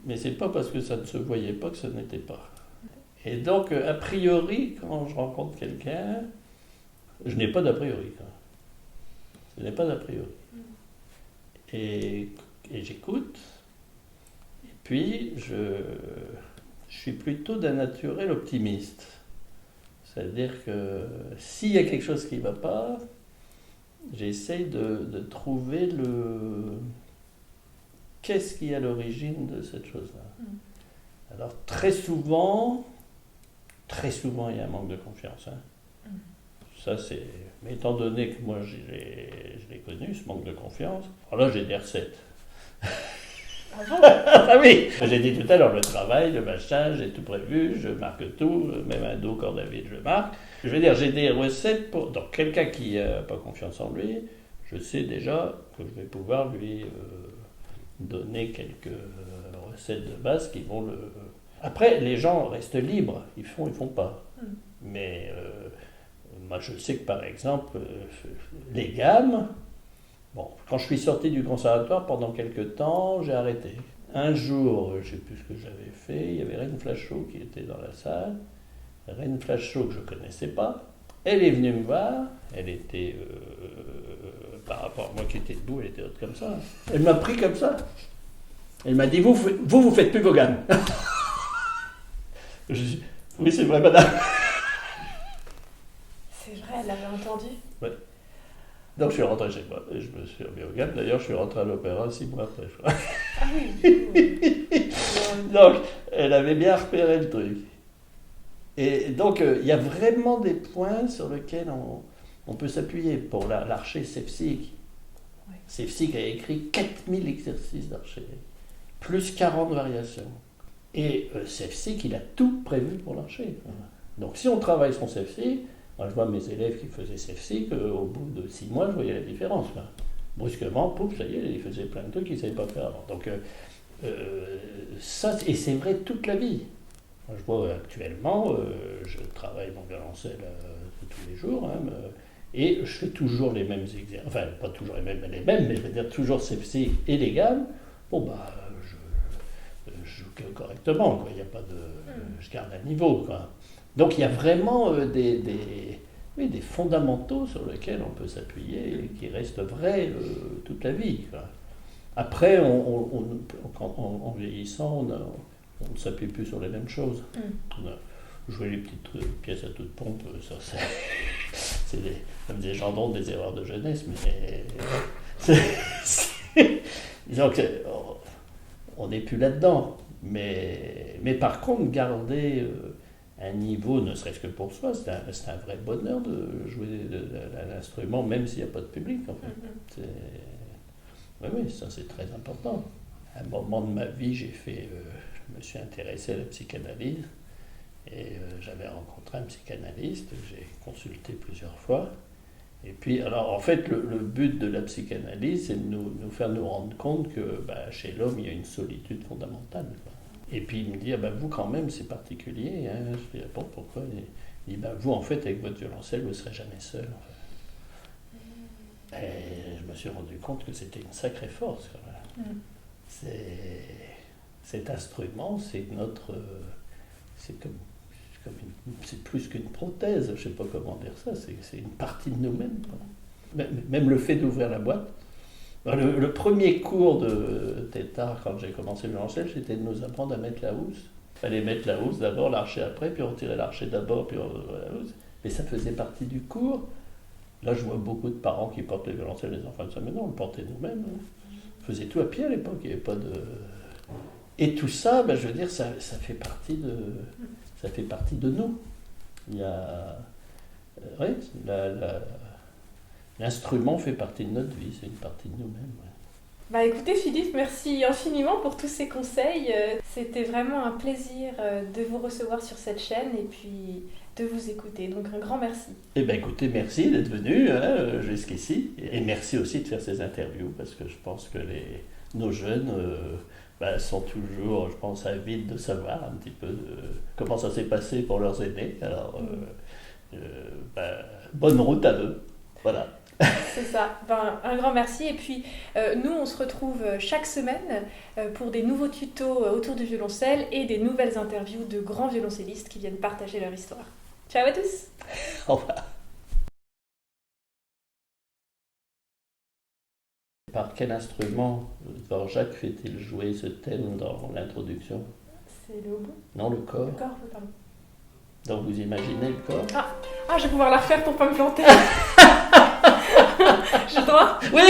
B: Mais c'est pas parce que ça ne se voyait pas que ça n'était pas. Et donc, a priori, quand je rencontre quelqu'un, je n'ai pas d'a priori. Quoi. Je n'ai pas d'a priori. Et j'écoute. Et puis, je suis plutôt d'un naturel optimiste. C'est-à-dire que s'il y a quelque chose qui ne va pas, j'essaye de trouver qu'est-ce qui est à l'origine de cette chose-là. Alors, très souvent, il y a un manque de confiance. Hein. Ça, c'est... Mais étant donné que moi, je l'ai connu, ce manque de confiance, alors là, j'ai des recettes.
A: Ah bon?
B: Ah oui, j'ai dit tout à l'heure, le travail, le machin, j'ai tout prévu, je marque tout, même un dos corps David, je marque. Je veux dire, j'ai des recettes pour... Donc, quelqu'un qui n'a pas confiance en lui, je sais déjà que je vais pouvoir lui donner quelques recettes de base qui vont le... Après, les gens restent libres, ils font pas. Mais moi, je sais que par exemple, les gammes, bon, quand je suis sorti du conservatoire, pendant quelques temps, j'ai arrêté. Un jour, je ne sais plus ce que j'avais fait, il y avait Reine Flachot qui était dans la salle. Reine Flachot que je ne connaissais pas. Elle est venue me voir, elle était, par rapport à moi qui était debout, elle était haute comme ça. Elle m'a pris comme ça. Elle m'a dit, vous faites plus vos gammes. Je dis, oui, c'est vrai, madame.
A: C'est vrai, elle l'avait entendu.
B: Ouais. Donc je suis rentré chez moi et je me suis remis au gamme. D'ailleurs, je suis rentré à l'opéra 6 mois après, je crois.
A: Ah oui.
B: Donc, elle avait bien repéré le truc. Et donc, il y a vraiment des points sur lesquels on peut s'appuyer. Pour l'archer Sevcik.
A: Ouais.
B: Sevcik a écrit 4000 exercices d'archer, plus 40 variations. Et Sevcik, il a tout prévu pour l'archer. Donc, si on travaille son Sevcik, moi je vois mes élèves qui faisaient Sevcik, au bout de 6 mois, je voyais la différence. Là. Brusquement, pouf, ça y est, ils faisaient plein de trucs qu'ils ne savaient pas faire avant. Donc, ça, et c'est vrai toute la vie. Moi, je vois actuellement, je travaille mon violoncelle tous les jours, hein, et je fais toujours les mêmes exercices. Enfin, pas toujours les mêmes, mais je veux dire toujours Sevcik et les gammes. Bon, bah, je joue correctement, quoi. Il n'y a pas de... Je garde un niveau, quoi. Donc il y a vraiment des fondamentaux sur lesquels on peut s'appuyer et qui restent vrais toute la vie, quoi. Après, en vieillissant, on ne s'appuie plus sur les mêmes choses. On a joué les petites pièces à toute pompe, ça c'est comme des gendrons, des erreurs de jeunesse, mais disons qu'on n'est plus là-dedans. Mais par contre, garder un niveau, ne serait-ce que pour soi, c'est un vrai bonheur de jouer un instrument, même s'il n'y a pas de public, en fait. Oui, ça c'est très important. À un moment de ma vie, je me suis intéressé à la psychanalyse, et j'avais rencontré un psychanalyste que j'ai consulté plusieurs fois. Et puis, alors en fait, le but de la psychanalyse, c'est de nous faire nous rendre compte que chez l'homme, il y a une solitude fondamentale, quoi. Et puis il me dit, vous quand même, c'est particulier. Hein. Je dis, bon, pourquoi? Il dit, vous en fait, avec votre violoncelle, vous ne serez jamais seul. En fait. Et je me suis rendu compte que c'était une sacrée force, quand même. Cet instrument, c'est c'est plus qu'une prothèse, je ne sais pas comment dire ça, c'est une partie de nous-mêmes, quoi. Même le fait d'ouvrir la boîte. Le premier cours de Tétard, quand j'ai commencé le violoncelle, c'était de nous apprendre à mettre la housse. Il fallait mettre la housse d'abord, l'archet après, puis on tirait l'archet d'abord, puis on ouvrait la housse. Mais ça faisait partie du cours. Là, je vois beaucoup de parents qui portent les violoncelles, les enfants de ça, mais non, on le portait nous-mêmes. On faisait tout à pied à l'époque, il n'y avait pas de... Et tout ça, je veux dire, ça fait partie de nous. Il y a... L'instrument fait partie de notre vie, c'est une partie de nous-mêmes. Ouais.
A: Écoutez Philippe, merci infiniment pour tous ces conseils. C'était vraiment un plaisir de vous recevoir sur cette chaîne et puis de vous écouter. Donc un grand merci.
B: Écoutez, merci d'être venu jusqu'ici. Et merci aussi de faire ces interviews parce que je pense que nos jeunes sont toujours, je pense, avides de savoir un petit peu comment ça s'est passé pour leurs aînés. Alors, bonne route à eux. Voilà.
A: C'est ça. Un grand merci. Et puis, nous, on se retrouve chaque semaine pour des nouveaux tutos autour du violoncelle et des nouvelles interviews de grands violoncellistes qui viennent partager leur histoire. Ciao à tous.
B: Au revoir. Par quel instrument Dvorak fait-il jouer ce thème dans l'introduction?
A: C'est le hautbois.
B: Non, le corps.
A: Le corps, pardon.
B: Donc vous imaginez le corps?
A: Je vais pouvoir la refaire pour pas me planter. J'ai le droit?
B: Oui.